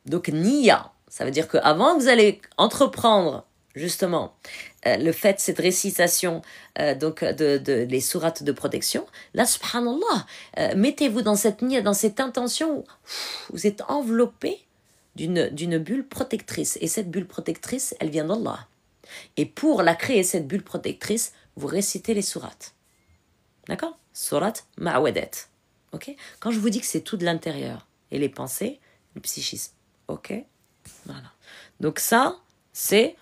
Donc niya, ça veut dire qu'avant que vous allez entreprendre justement cette récitation de les sourates de protection, là subhanallah, mettez-vous dans cette niya, dans cette intention où vous êtes enveloppé d'une bulle protectrice. Et cette bulle protectrice, elle vient d'Allah. Et pour la créer, cette bulle protectrice, vous récitez les sourates. D'accord? Surat ma'awadat. Ok? Quand je vous dis que c'est tout de l'intérieur, et les pensées, le psychisme. Ok? Voilà. Donc ça, c'est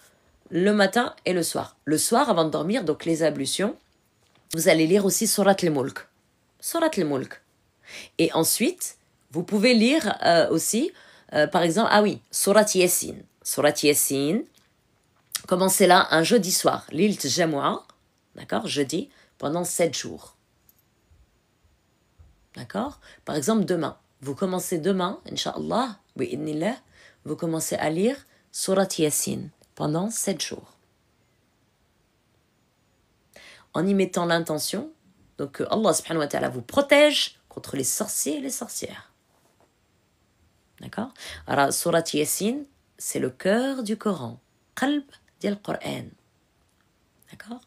le matin et le soir. Le soir, avant de dormir, donc les ablutions, vous allez lire aussi Surat al-Mulk. Surat al-Mulk. Et ensuite, vous pouvez lire aussi, par exemple, Surat Yasin. Surat Yasin, commencez-la un jeudi soir, Lilt Jamua, d'accord, jeudi, pendant 7 jours. D'accord? Par exemple, demain. Vous commencez demain, Inch'Allah, bi'idnillah, vous commencez à lire Surat Yasin pendant 7 jours. En y mettant l'intention, donc que Allah subhanahu wa ta'ala vous protège contre les sorciers et les sorcières. D'accord? Alors, Surat Yasin, c'est le cœur du Coran. Qalb dil Qur'an. D'accord?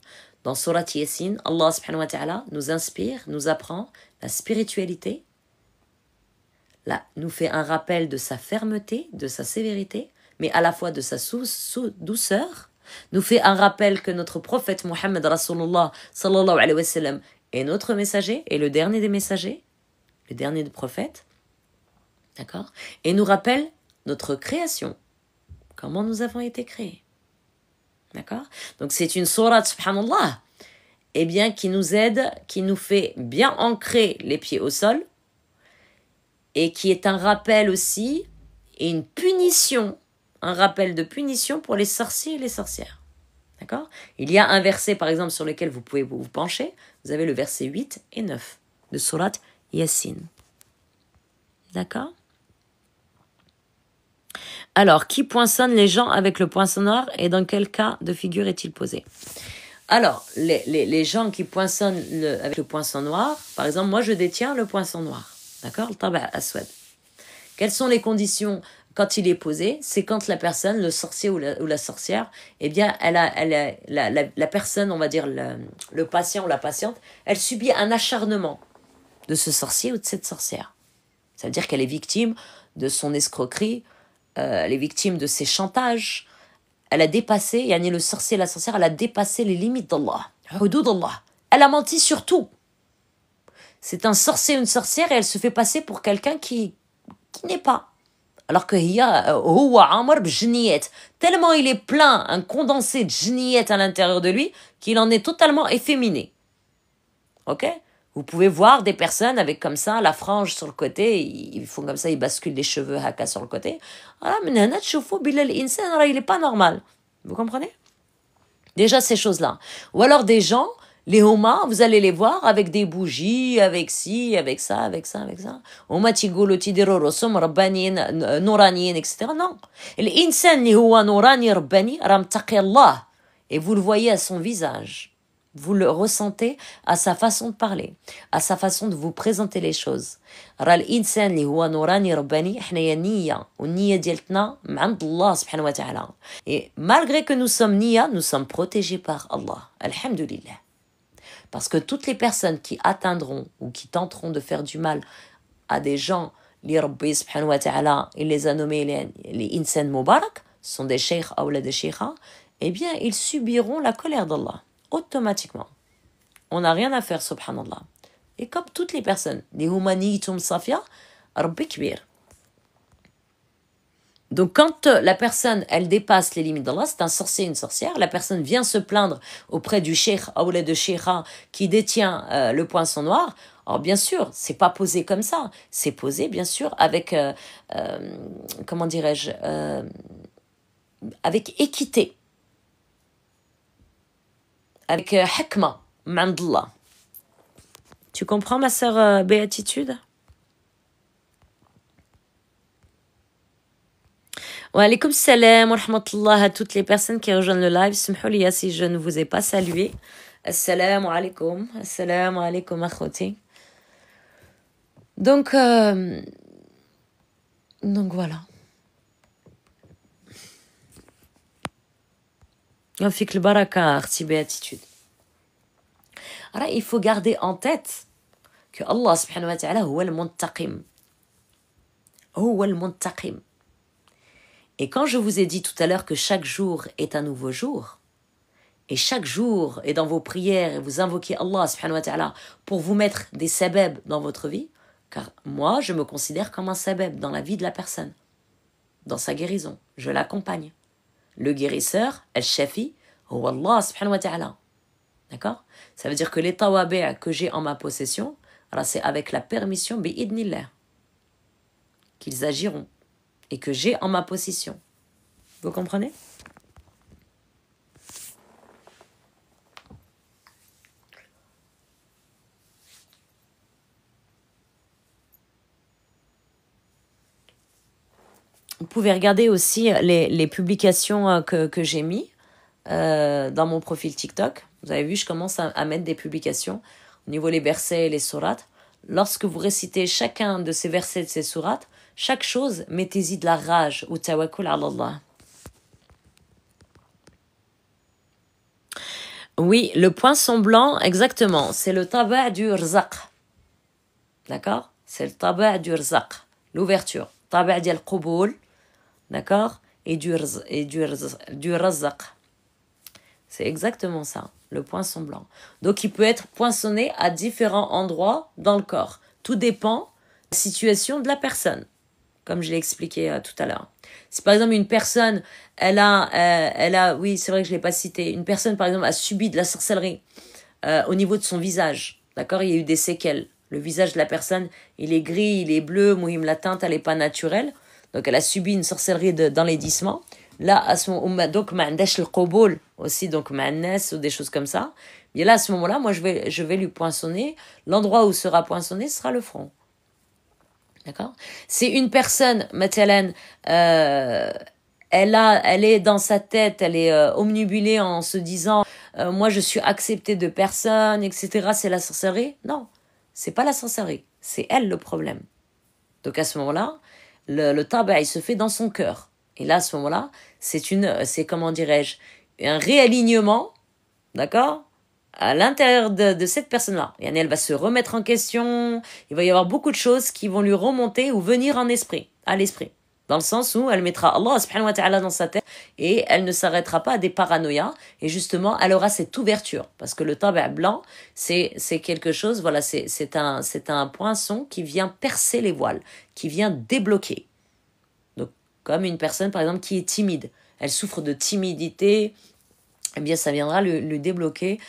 Dans Surat Yasin, Allah subhanahu wa ta'ala nous inspire, nous apprend la spiritualité. Là, nous fait un rappel de sa fermeté, de sa sévérité, mais à la fois de sa douceur. Nous fait un rappel que notre prophète Muhammad Rasulullah sallallahu alayhi wa sallam est notre messager, et le dernier des messagers, le dernier des prophètes. D'accord? Et nous rappelle notre création, comment nous avons été créés. D'accord? Donc c'est une sourate, subhanallah, eh bien, qui nous aide, qui nous fait bien ancrer les pieds au sol, et qui est un rappel aussi, et une punition, un rappel de punition pour les sorciers et les sorcières. D'accord? Il y a un verset, par exemple, sur lequel vous pouvez vous pencher. Vous avez le verset 8 et 9 de Surat Yasin. D'accord? Alors, qui poinçonne les gens avec le poinçon noir et dans quel cas de figure est-il posé? Alors, les gens qui poinçonnent avec le poinçon noir, par exemple, moi je détiens le poinçon noir, d'accord? Le taba' aswad. Quelles sont les conditions quand il est posé? C'est quand la personne, le sorcier ou la sorcière, eh bien, la personne, on va dire le patient ou la patiente, elle subit un acharnement de ce sorcier ou de cette sorcière. Ça veut dire qu'elle est victime de son escroquerie, elle est victime de ses chantages. Elle a dépassé, yani le sorcier et la sorcière, elle a dépassé les limites d'Allah. Hudud Allah. Elle a menti sur tout. C'est un sorcier ou une sorcière et elle se fait passer pour quelqu'un qui n'est pas. Alors que tellement il est plein, un condensé de jniyet à l'intérieur de lui, qu'il en est totalement efféminé. Ok? Vous pouvez voir des personnes avec comme ça la frange sur le côté, ils font comme ça, ils basculent les cheveux haka sur le côté. Il n'est pas normal. Vous comprenez? Déjà ces choses-là. Ou alors des gens, les homas, vous allez les voir avec des bougies, avec ci, avec ça, avec ça, avec ça. Etc. Non. L'insan li huwa nourani rabbani ramtaqi Allah. Et vous le voyez à son visage. Vous le ressentez à sa façon de parler, à sa façon de vous présenter les choses. الإنسان اللي هو نوراني رباني حنايا نية والنية ديالتنا من عند الله سبحانه وتعالى. Et malgré que nous sommes niya, nous sommes protégés par Allah. Alhamdulillah. Parce que toutes les personnes qui atteindront ou qui tenteront de faire du mal à des gens, les Rabbi subhanahu wa ta'ala, il les a nommés les insan mubarak, sont des sheikhs ou des sheikha, eh bien ils subiront la colère d'Allah. Automatiquement. On n'a rien à faire, subhanallah. Et comme toutes les personnes, les humanitum safia, rabbi kbir. Donc quand la personne, elle dépasse les limites d'Allah, c'est un sorcier, une sorcière, la personne vient se plaindre auprès du sheikh, aoula de sheikha, qui détient le poinçon noir. Alors bien sûr, c'est pas posé comme ça, c'est posé bien sûr avec, comment dirais-je, avec équité. Avec hikma, mandallah. Tu comprends, ma sœur Béatitude? Wa alaykoum salam wa rahmatullah à toutes les personnes qui rejoignent le live. Smhouliya si je ne vous ai pas salué. Assalamu alaikum. Assalamu alaikum akhouti. Donc voilà. On fait que le baraka, arti béatitude. Alors, il faut garder en tête que Allah subhanahu wa ta'ala huwa al-muntaqim. Huwa al-muntaqim. Et quand je vous ai dit tout à l'heure que chaque jour est un nouveau jour, et chaque jour est dans vos prières, et vous invoquez Allah subhanahu wa ta'ala pour vous mettre des sabab dans votre vie, car moi, je me considère comme un sabab dans la vie de la personne, dans sa guérison. Je l'accompagne. Le guérisseur, al-shafi, huwa Allah subhanahu wa ta'ala. D'accord? Ça veut dire que les tawabi' que j'ai en ma possession, alors c'est avec la permission bi'idnillah qu'ils agiront et que j'ai en ma possession. Vous comprenez? Vous pouvez regarder aussi les publications que j'ai mis dans mon profil TikTok. Vous avez vu, je commence à mettre des publications au niveau des versets et les sourates. Lorsque vous récitez chacun de ces versets de ces sourates, chaque chose, mettez-y de la rage ou tawakkul ala Allah. Oui, le poinçon blanc, exactement. C'est le taba' du rzaq. D'accord? C'est le taba' du rzaq. L'ouverture. Taba' dial qouboul. D'accord? Et du razaq. C'est exactement ça, le poinçon blanc. Donc, il peut être poinçonné à différents endroits dans le corps. Tout dépend de la situation de la personne, comme je l'ai expliqué tout à l'heure. Si par exemple une personne, elle a, oui, c'est vrai que je ne l'ai pas cité, une personne par exemple a subi de la sorcellerie au niveau de son visage, d'accord? Il y a eu des séquelles. Le visage de la personne, il est gris, il est bleu, mouhim, la teinte, elle n'est pas naturelle. Donc, elle a subi une sorcellerie d'enlaidissement. Là, à ce moment, donc, ma'andash le qouboul aussi, donc, ma'annas ou des choses comme ça. Et là, à ce moment-là, moi, je vais lui poinçonner. L'endroit où sera poinçonné sera le front. D'accord? C'est une personne, مثلا, elle est dans sa tête, elle est omnibulée en se disant moi je suis acceptée de personne, etc. C'est la sorcellerie? Non, c'est pas la sorcellerie, c'est elle le problème. Donc à ce moment-là, le tabac il se fait dans son cœur. Et là à ce moment-là, c'est comment dirais-je, un réalignement, d'accord, à l'intérieur de cette personne-là. Et elle va se remettre en question. Il va y avoir beaucoup de choses qui vont lui remonter ou venir à l'esprit. Dans le sens où elle mettra Allah subhanahu wa ta'ala dans sa tête et elle ne s'arrêtera pas à des paranoïas. Et justement, elle aura cette ouverture. Parce que le tabac blanc, c'est quelque chose, voilà, c'est un poinçon qui vient percer les voiles, qui vient débloquer. Donc, comme une personne, par exemple, qui est timide. Elle souffre de timidité, eh bien, ça viendra le débloquer.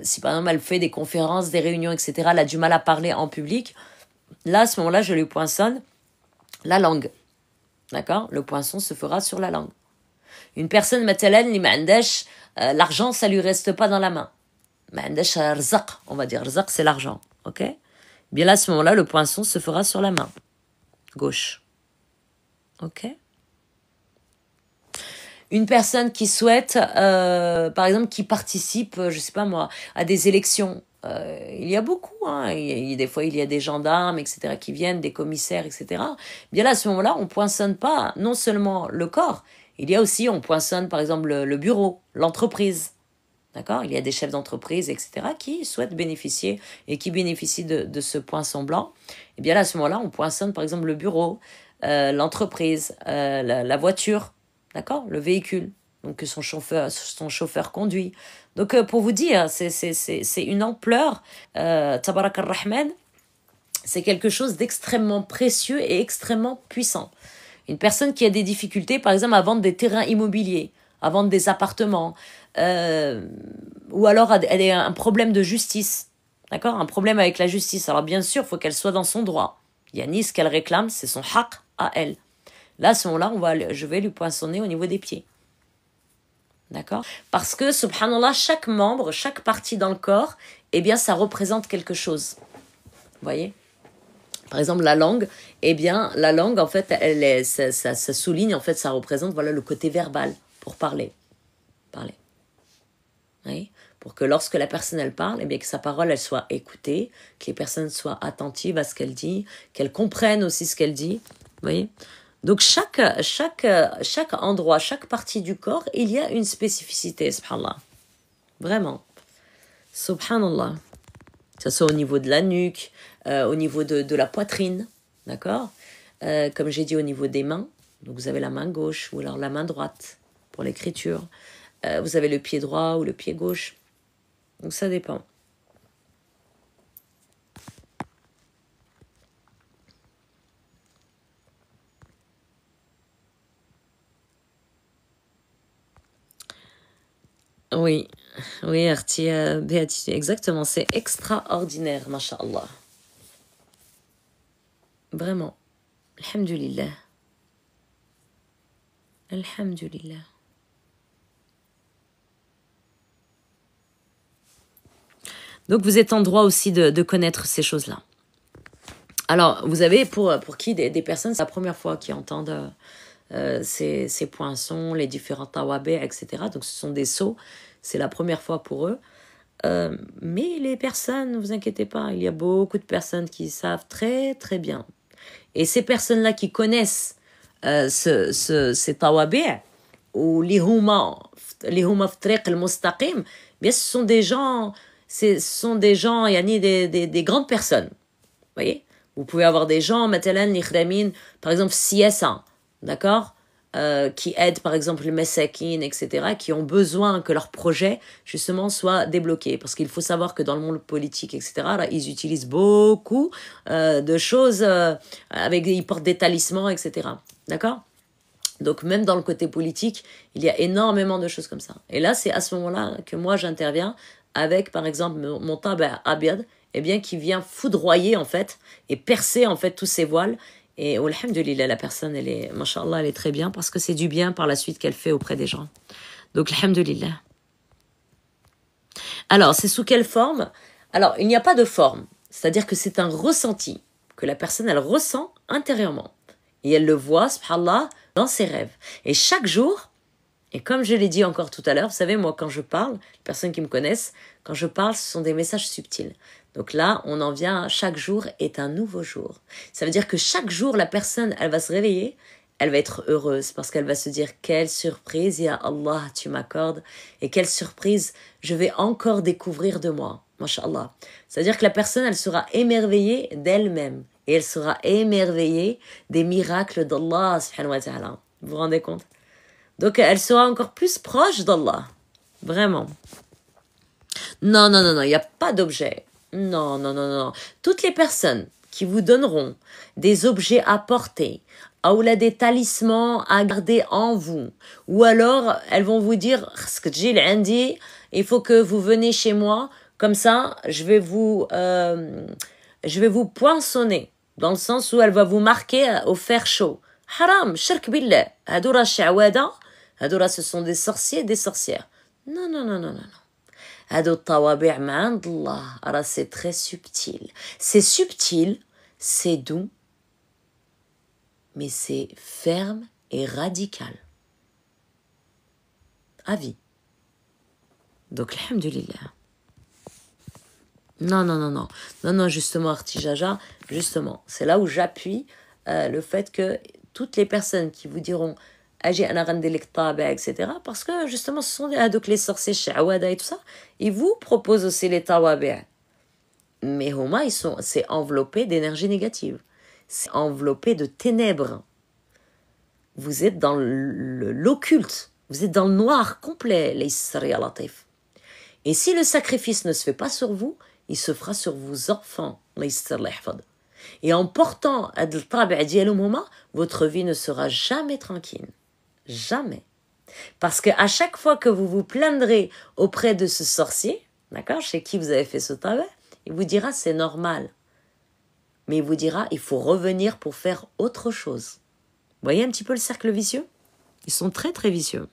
Si par exemple, elle fait des conférences, des réunions, etc., elle a du mal à parler en public, là, à ce moment-là, je lui poinçonne la langue. D'accord? Le poinçon se fera sur la langue. Une personne, مثلا, li ma'andash, l'argent, ça lui reste pas dans la main. Ma'andash rzaq, on va dire. Rzaq, c'est l'argent. Ok? Bien là, à ce moment-là, le poinçon se fera sur la main gauche. Ok? Une personne qui souhaite, par exemple, qui participe, je sais pas moi, à des élections. Il y a beaucoup, hein. Des fois, il y a des gendarmes, etc., qui viennent, des commissaires, etc. Bien là, à ce moment-là, on poinçonne pas non seulement le corps, il y a aussi, on poinçonne, par exemple, le bureau, l'entreprise. D'accord? Il y a des chefs d'entreprise, etc., qui souhaitent bénéficier et qui bénéficient de ce poinçon blanc. Et bien là, à ce moment-là, on poinçonne, par exemple, le bureau, l'entreprise, la voiture. D'accord? Le véhicule, donc que son chauffeur conduit. Donc pour vous dire, c'est une ampleur, Tabarak ar-Rahman, c'est quelque chose d'extrêmement précieux et extrêmement puissant. Une personne qui a des difficultés, par exemple, à vendre des terrains immobiliers, à vendre des appartements, ou alors elle a un problème de justice, d'accord? Un problème avec la justice. Alors bien sûr, il faut qu'elle soit dans son droit. Yani, ce qu'elle réclame, c'est son haq à elle. Là, à ce moment-là, je vais lui poinçonner au niveau des pieds. D'accord? Parce que, subhanallah, chaque membre, chaque partie dans le corps, eh bien, ça représente quelque chose. Vous voyez? Par exemple, la langue, eh bien, la langue, en fait, ça souligne, en fait, ça représente, voilà, le côté verbal pour parler. Parler. Oui? Pour que lorsque la personne, elle parle, eh bien, que sa parole, elle soit écoutée, que les personnes soient attentives à ce qu'elle dit, qu'elles comprennent aussi ce qu'elle dit. Vous voyez? Donc, chaque endroit, chaque partie du corps, il y a une spécificité, subhanallah. Vraiment. Subhanallah. Que ce soit au niveau de la nuque, au niveau de la poitrine, d'accord? Comme j'ai dit, au niveau des mains. Donc, vous avez la main gauche ou alors la main droite pour l'écriture. Vous avez le pied droit ou le pied gauche. Donc, ça dépend. Oui, oui, Arti, béatitude, exactement, c'est extraordinaire, masha'Allah. Vraiment. Alhamdulillah. Alhamdulillah. Donc vous êtes en droit aussi de connaître ces choses-là. Alors, vous avez pour qui des personnes, c'est la première fois qu'ils entendent ces poinçons, les différents tawabé, etc. Donc ce sont des sceaux, c'est la première fois pour eux. Mais les personnes, ne vous inquiétez pas, il y a beaucoup de personnes qui savent très très bien. Et ces personnes-là qui connaissent ces tawabé, ou les huma ftriq al-mustaqim, bien ce sont des gens, yani des grandes personnes. Vous voyez? Vous pouvez avoir des gens, par exemple, CSA, d'accord? Qui aident, par exemple, les messakin, etc., qui ont besoin que leur projet, justement, soit débloqué. Parce qu'il faut savoir que dans le monde politique, etc., là, ils utilisent beaucoup de choses, ils portent des talismans, etc., d'accord? Donc, même dans le côté politique, il y a énormément de choses comme ça. Et là, c'est à ce moment-là que moi, j'interviens avec, par exemple, mon tabac abiyad, eh bien, qui vient foudroyer, en fait, et percer, en fait, tous ces voiles. Et, alhamdulillah, la personne, elle est, mashallah, elle est très bien, parce que c'est du bien par la suite qu'elle fait auprès des gens. Donc, alhamdulillah. Alors, c'est sous quelle forme? Alors, il n'y a pas de forme. C'est-à-dire que c'est un ressenti, que la personne, elle ressent intérieurement. Et elle le voit, subhanallah, dans ses rêves. Et chaque jour, et comme je l'ai dit encore tout à l'heure, vous savez, moi, quand je parle, les personnes qui me connaissent, quand je parle, ce sont des messages subtils. Donc là, on en vient à chaque jour est un nouveau jour. Ça veut dire que chaque jour, la personne, elle va se réveiller, elle va être heureuse parce qu'elle va se dire quelle surprise, ya Allah, tu m'accordes, et quelle surprise je vais encore découvrir de moi. Masha'Allah. Ça veut dire que la personne, elle sera émerveillée d'elle-même et elle sera émerveillée des miracles d'Allah, subhanahu wa ta'ala. Vous vous rendez compte? Donc, elle sera encore plus proche d'Allah. Vraiment. Non, non, non, non, il n'y a pas d'objet. Non, non, non, non. Toutes les personnes qui vous donneront des objets à porter, ou là des talismans à garder en vous, ou alors elles vont vous dire, il faut que vous venez chez moi, comme ça, je vais vous poinçonner, dans le sens où elle va vous marquer au fer chaud. Haram, shirk billah, hadoura sha'wada, hadoura ce sont des sorciers et des sorcières. Non, non, non, non, non, non. C'est très subtil. C'est subtil, c'est doux, mais c'est ferme et radical. À vie. Donc, alhamdulillah. Non, non, non, non. Non, non, justement, Artijaja, justement, c'est là où j'appuie le fait que toutes les personnes qui vous diront etc. Parce que justement, ce sont donc les sorciers sha'wada et tout ça. Ils vous proposent aussi les tawabi'. Mais Homa, c'est enveloppé d'énergie négative. C'est enveloppé de ténèbres. Vous êtes dans l'occulte. Vous êtes dans le noir complet. Et si le sacrifice ne se fait pas sur vous, il se fera sur vos enfants. Et en portant votre vie ne sera jamais tranquille. Jamais. Parce qu'à chaque fois que vous vous plaindrez auprès de ce sorcier, d'accord, chez qui vous avez fait ce travail, il vous dira c'est normal. Mais il vous dira il faut revenir pour faire autre chose. Vous voyez un petit peu le cercle vicieux? Ils sont très très vicieux.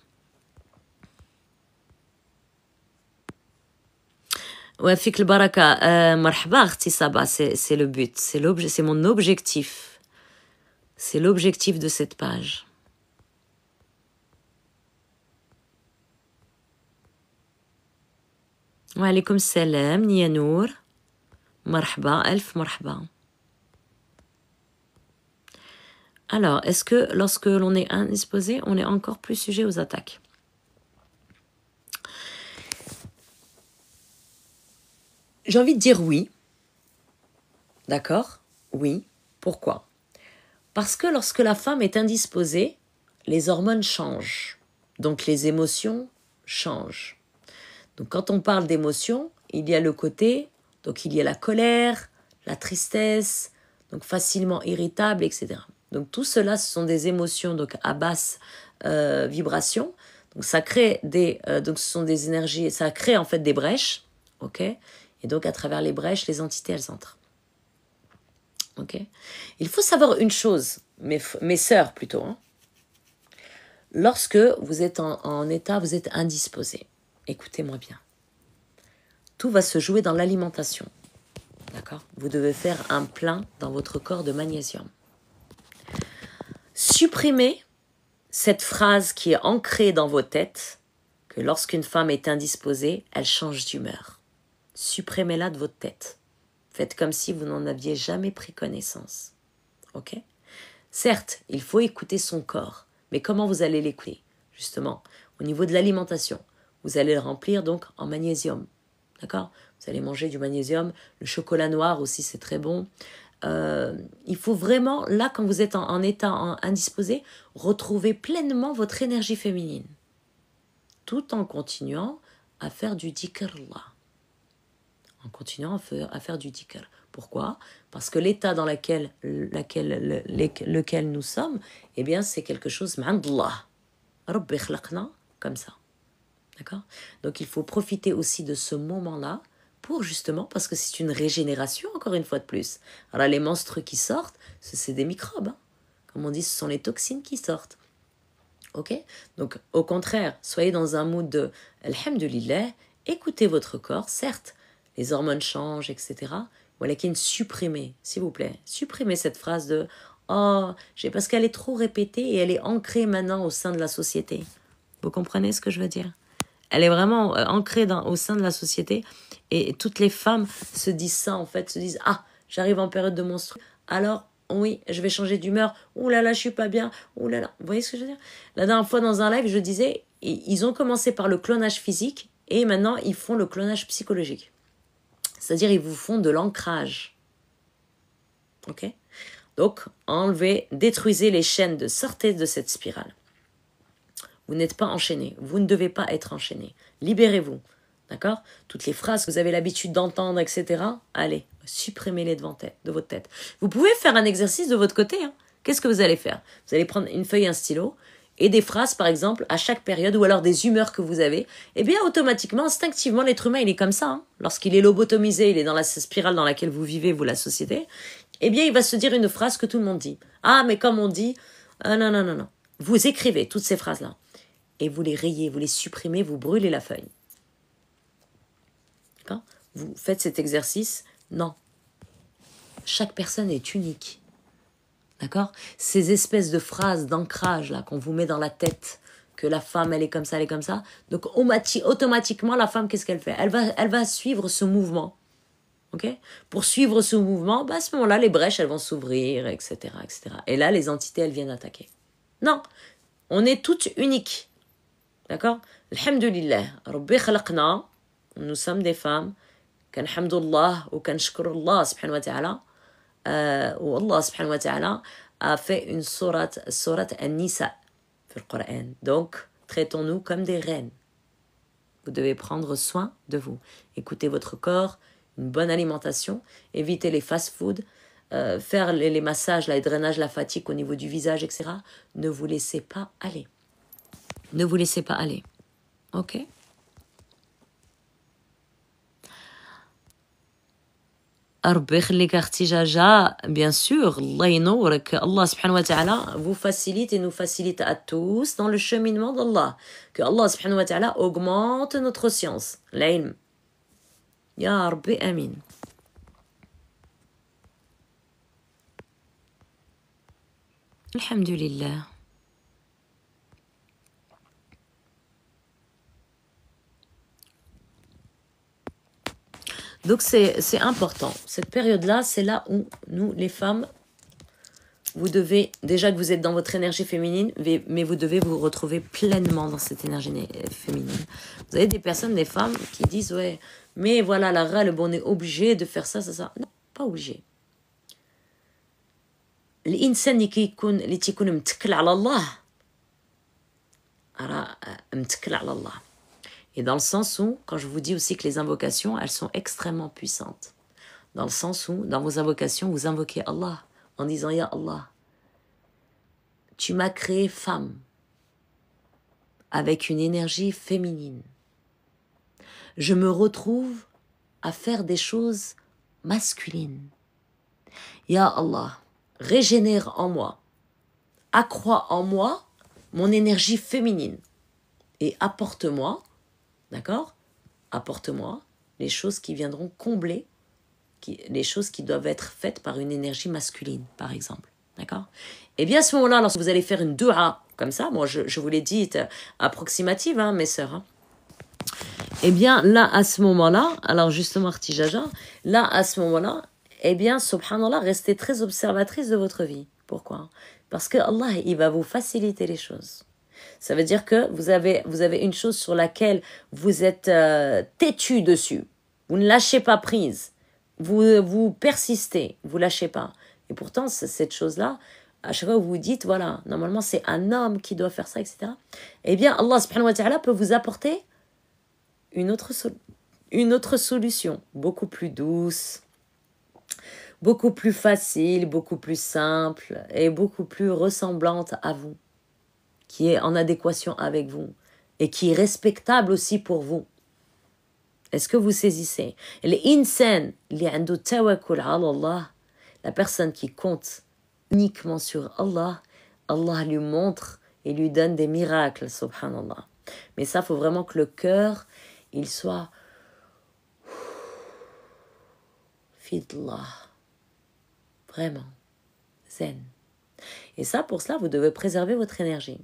Ouais, fik le baraka, marhaba, c'est le but, c'est mon objectif. C'est l'objectif de cette page. Wa alaykoum salam, Nia Nour. Marhaba, alf marhaba. Alors, est-ce que lorsque l'on est indisposé, on est encore plus sujet aux attaques? J'ai envie de dire oui. D'accord? Oui. Pourquoi? Parce que lorsque la femme est indisposée, les hormones changent. Donc les émotions changent. Donc quand on parle d'émotions, il y a le côté, donc il y a la colère, la tristesse, donc facilement irritable, etc. Donc tout cela, ce sont des émotions donc à basse vibration. Donc ça crée donc ce sont des énergies, ça crée en fait des brèches, ok. Et donc à travers les brèches, les entités elles entrent. Ok. Il faut savoir une chose, mes sœurs plutôt. Hein. Lorsque vous êtes en état, vous êtes indisposé. Écoutez-moi bien. Tout va se jouer dans l'alimentation. D'accord? Vous devez faire un plein dans votre corps de magnésium. Supprimez cette phrase qui est ancrée dans vos têtes, que lorsqu'une femme est indisposée, elle change d'humeur. Supprimez-la de votre tête. Faites comme si vous n'en aviez jamais pris connaissance. Ok? Certes, il faut écouter son corps, mais comment vous allez l'écouter? Justement, au niveau de l'alimentation. Vous allez le remplir donc en magnésium. D'accord? Vous allez manger du magnésium. Le chocolat noir aussi, c'est très bon. Il faut vraiment, là, quand vous êtes en état indisposé, retrouver pleinement votre énergie féminine. Tout en continuant à faire du dhikr Allah. En continuant à faire du dhikr. Pourquoi? Parce que l'état dans lequel nous sommes, eh bien, c'est quelque chose, ma'andallah. Rabbi khlaqna, comme ça. D'accord? Donc il faut profiter aussi de ce moment-là pour justement, parce que c'est une régénération encore une fois de plus. Alors les monstres qui sortent, c'est des microbes. Hein. Comme on dit, ce sont les toxines qui sortent. Ok? Donc au contraire, soyez dans un mood de alhamdulillah, écoutez votre corps, certes, les hormones changent, etc. Walakin supprimez, s'il vous plaît, supprimez cette phrase de Oh, parce qu'elle est trop répétée et elle est ancrée maintenant au sein de la société. Vous comprenez ce que je veux dire? Elle est vraiment ancrée au sein de la société et toutes les femmes se disent ça en fait, se disent ah, j'arrive en période de menstruation, alors oui, je vais changer d'humeur, ouh là là, je suis pas bien, ouh là là. Vous voyez ce que je veux dire? La dernière fois dans un live, je disais, ils ont commencé par le clonage physique et maintenant ils font le clonage psychologique. C'est-à-dire ils vous font de l'ancrage. Ok? Donc, enlevez, détruisez les chaînes, sortez de cette spirale. Vous n'êtes pas enchaîné. Vous ne devez pas être enchaîné. Libérez-vous. D'accord? Toutes les phrases que vous avez l'habitude d'entendre, etc. Allez, supprimez-les de votre tête. Vous pouvez faire un exercice de votre côté. Hein. Qu'est-ce que vous allez faire? Vous allez prendre une feuille et un stylo et des phrases, par exemple, à chaque période ou alors des humeurs que vous avez. Eh bien, automatiquement, instinctivement, l'être humain, il est comme ça. Hein. Lorsqu'il est lobotomisé, il est dans la spirale dans laquelle vous vivez, vous, la société. Eh bien, il va se dire une phrase que tout le monde dit. Ah, mais comme on dit, non, non, non, non. Vous écrivez toutes ces phrases-là. Et vous les rayez, vous les supprimez, vous brûlez la feuille. D'accord? Vous faites cet exercice? Non. Chaque personne est unique. D'accord? Ces espèces de phrases d'ancrage là qu'on vous met dans la tête, que la femme elle est comme ça, elle est comme ça. Donc automatiquement la femme qu'est-ce qu'elle fait? Elle va suivre ce mouvement. Ok? Pour suivre ce mouvement, à ce moment-là les brèches elles vont s'ouvrir, etc., etc. Et là les entités elles viennent attaquer. Non, on est toutes uniques. D'accord? Alhamdulillah, Rabbi khalaqna, nous sommes des femmes, kanhamdullah ou kanshkurullah subhanahu wa ta'ala, ou Allah subhanahu wa ta'ala a fait une sourate An-Nisa dans le Coran. Donc, traitons-nous comme des reines. Vous devez prendre soin de vous. Écoutez votre corps, une bonne alimentation, évitez les fast-foods, faire les massages, les drainages, la fatigue au niveau du visage, etc. Ne vous laissez pas aller. Ne vous laissez pas aller. Ok? Bien sûr, Allah subhanahu wa ta'ala vous facilite et nous facilite à tous dans le cheminement d'Allah. Que Allah subhanahu wa ta'ala augmente notre science. L'ilm. Ya Rabbi, amin. Alhamdulillah. Donc c'est important. Cette période-là, c'est là où nous, les femmes, vous devez, déjà que vous êtes dans votre énergie féminine, mais vous devez vous retrouver pleinement dans cette énergie féminine. Vous avez des personnes, des femmes, qui disent, ouais, mais voilà, la râle, on est obligé de faire ça, ça, ça. Non, pas obligé. الإنسان اللي تيكون متكل على الله راه متكل على الله. Et dans le sens où, quand je vous dis aussi que les invocations, elles sont extrêmement puissantes. Dans le sens où, dans vos invocations, vous invoquez Allah en disant « Ya Allah, tu m'as créé femme avec une énergie féminine. Je me retrouve à faire des choses masculines. Ya Allah, régénère en moi, accroît en moi mon énergie féminine et apporte-moi, d'accord? Apporte-moi les choses qui viendront combler, les choses qui doivent être faites par une énergie masculine, par exemple. D'accord? Et bien à ce moment-là, lorsque vous allez faire une dua comme ça, moi je vous l'ai dit approximative, hein, mes sœurs. Hein. Eh bien là, à ce moment-là, alors justement, Artijaja, là, à ce moment-là, eh bien, subhanallah, restez très observatrice de votre vie. Pourquoi? Parce que Allah, il va vous faciliter les choses. Ça veut dire que vous avez une chose sur laquelle vous êtes têtu dessus. Vous ne lâchez pas prise. Vous persistez. Vous ne lâchez pas. Et pourtant, cette chose-là, à chaque fois que vous vous dites, voilà, normalement c'est un homme qui doit faire ça, etc. Eh bien, Allah subhanahu wa ta'ala peut vous apporter une autre solution, beaucoup plus douce, beaucoup plus facile, beaucoup plus simple et beaucoup plus ressemblante à vous, qui est en adéquation avec vous et qui est respectable aussi pour vous. Est-ce que vous saisissez? L'insan li عنده tawakkul ala Allah, la personne qui compte uniquement sur Allah, Allah lui montre et lui donne des miracles, subhanallah. Mais ça, il faut vraiment que le cœur, il soit fidlah, vraiment, zen. Et ça, pour cela, vous devez préserver votre énergie.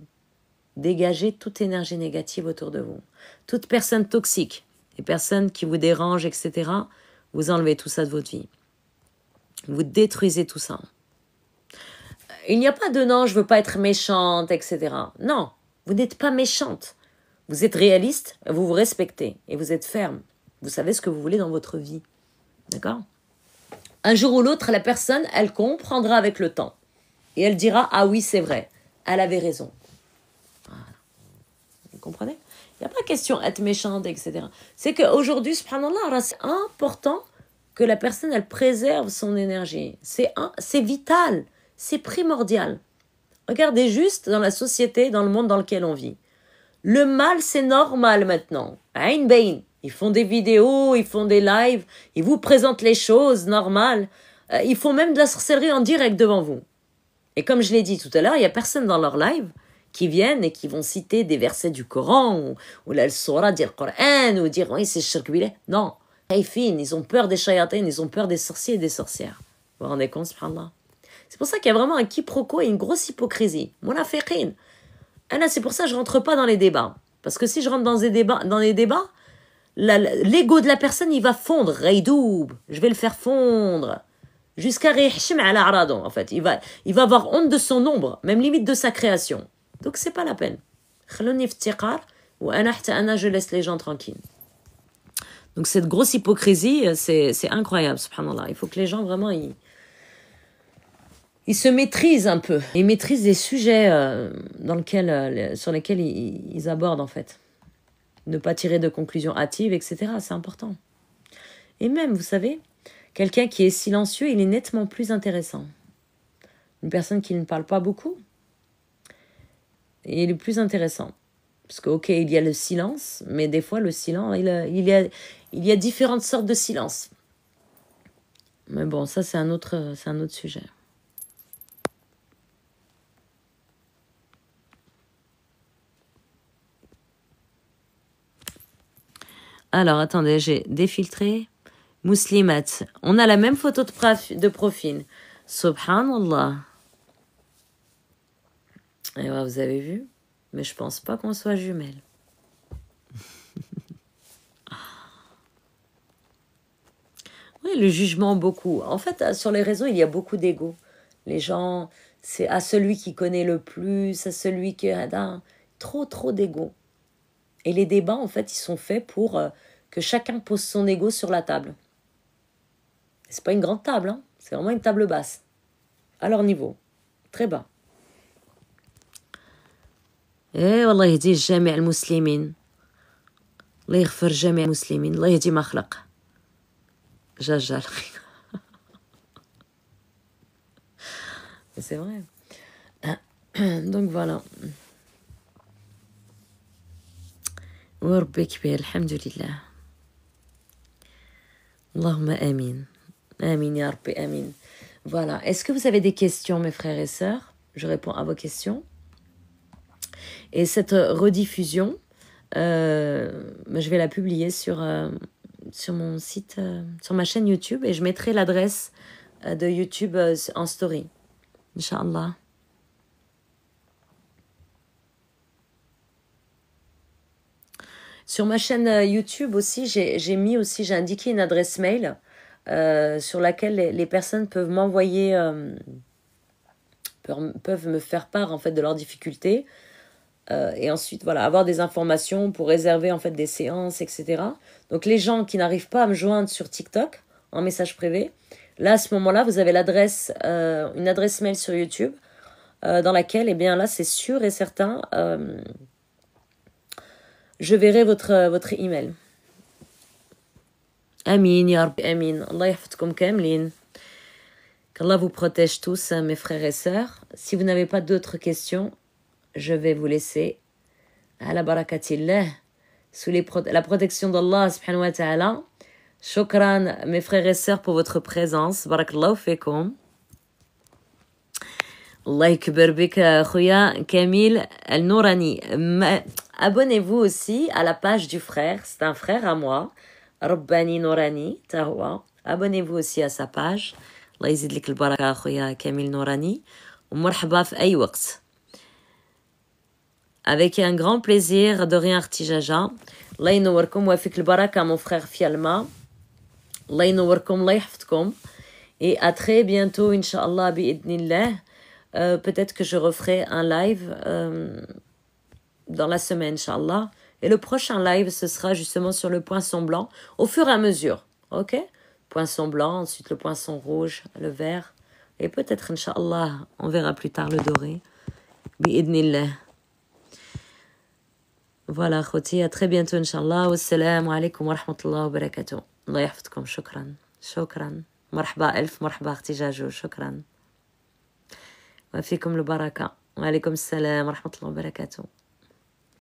Dégagez toute énergie négative autour de vous. Toute personne toxique, les personnes qui vous dérangent, etc., vous enlevez tout ça de votre vie. Vous détruisez tout ça. Il n'y a pas de non, je veux pas être méchante, etc. Non, vous n'êtes pas méchante. Vous êtes réaliste, vous vous respectez et vous êtes ferme. Vous savez ce que vous voulez dans votre vie. D'accord ? Un jour ou l'autre, la personne, elle comprendra avec le temps. Et elle dira, ah oui, c'est vrai, elle avait raison. Voilà. Vous comprenez ? Il n'y a pas question d'être méchante, etc. C'est qu'aujourd'hui, subhanallah, c'est important que la personne, elle préserve son énergie. C'est vital, c'est primordial. Regardez juste dans la société, dans le monde dans lequel on vit. Le mal, c'est normal maintenant. Aïn bain. Ils font des vidéos, ils font des lives, ils vous présentent les choses normales. Ils font même de la sorcellerie en direct devant vous. Et comme je l'ai dit tout à l'heure, il n'y a personne dans leur live qui viennent et qui vont citer des versets du Coran ou la Surah dire Coran ou dire oui, c'est shirk billah. Non. Ils ont peur des shayatines, ils ont peur des sorciers et des sorcières. Vous vous rendez compte, subhanallah. C'est pour ça qu'il y a vraiment un quiproquo et une grosse hypocrisie. Munafiqin. C'est pour ça que je ne rentre pas dans les débats. Parce que si je rentre dans les débats, l'ego de la personne, il va fondre. Raydoub, je vais le faire fondre. Jusqu'à Rihshim ala aradon, en fait. Il va avoir honte de son ombre, même limite de sa création. Donc, c'est pas la peine. Je laisse les gens tranquilles. Donc, cette grosse hypocrisie, c'est incroyable, subhanallah. Il faut que les gens, vraiment, ils se maîtrisent un peu. Ils maîtrisent les sujets sur lesquels ils abordent, en fait. Ne pas tirer de conclusions hâtives, etc. C'est important. Et même, vous savez, quelqu'un qui est silencieux, il est nettement plus intéressant. Une personne qui ne parle pas beaucoup, il est plus intéressant. Parce que, ok, il y a le silence, mais des fois, le silence, il y a différentes sortes de silence. Mais bon, ça, c'est un autre sujet. Alors, attendez, j'ai défiltré. Muslimat. On a la même photo de profil. Subhanallah. Et ouais, vous avez vu? Mais je pense pas qu'on soit jumelles. Oui, le jugement, beaucoup. En fait, sur les réseaux, il y a beaucoup d'ego. Les gens, c'est à celui qui connaît le plus, à celui qui a trop d'ego. Et les débats, en fait, ils sont faits pour que chacun pose son ego sur la table. C'est pas une grande table, hein. C'est vraiment une table basse. À leur niveau. Très bas. Eh, والله يهدي جميع المسلمين. الله يغفر جميع المسلمين. الله يهدي ما خلق. Jajal. C'est vrai. Donc voilà. وربي كبير الحمد لله. اللهم آمين. Amin, ya Rabbi, amin. Voilà. Est-ce que vous avez des questions, mes frères et sœurs? Je réponds à vos questions. Et cette rediffusion, je vais la publier sur mon site, sur ma chaîne YouTube, et je mettrai l'adresse de YouTube en story. Inch'Allah. Sur ma chaîne YouTube aussi, j'ai indiqué une adresse mail sur laquelle les personnes peuvent m'envoyer, peuvent me faire part en fait de leurs difficultés, et ensuite voilà, avoir des informations pour réserver en fait des séances, etc. Donc les gens qui n'arrivent pas à me joindre sur TikTok en message privé, là à ce moment-là vous avez l'adresse, une adresse mail sur YouTube dans laquelle, eh bien là c'est sûr et certain, je verrai votre email. Amin, ya Rabbi, amin. Allah yahfadkoum kamlin. Qu'Allah vous protège tous, mes frères et sœurs. Si vous n'avez pas d'autres questions, je vais vous laisser à la barakatillah, sous la protection d'Allah subhanahu wa ta'ala. Shukran, mes frères et sœurs, pour votre présence. Barakallahu fekoum. Allah yakbar bika, khouya Kamil Al-Nourani. Abonnez-vous aussi à la page du frère. C'est un frère à moi. Rabbani Nourani, Tahwa. Abonnez-vous aussi à sa page. Allah yazid lik al-baraka, khouya Kamil Nourani. ومرحبا في أي وقت. Avec un grand plaisir, de rien Artijaja. الله ينوركم ويفيك البركة mon frère Fialma. الله ينوركم الله يحفظكم. Et à très bientôt, Inch'Allah, bi'idnillah. Peut-être que je referai un live dans la semaine, Inch'Allah. Et le prochain live, ce sera justement sur le poinçon blanc, au fur et à mesure. Ok? Poinçon blanc, ensuite le poinçon rouge, le vert. Et peut-être, Inch'Allah, on verra plus tard le doré. Bi'idnillah. Voilà, Khoti, à très bientôt, Inch'Allah. Wassalamu alaikum wa rahmatullahi wa barakatuh. Allah yahfadkum, shukran. Shukran. مرحبا ألف مرحبا أختي جاجو شكرا وفيكم البركة وعليكم السلام ورحمة الله وبركاته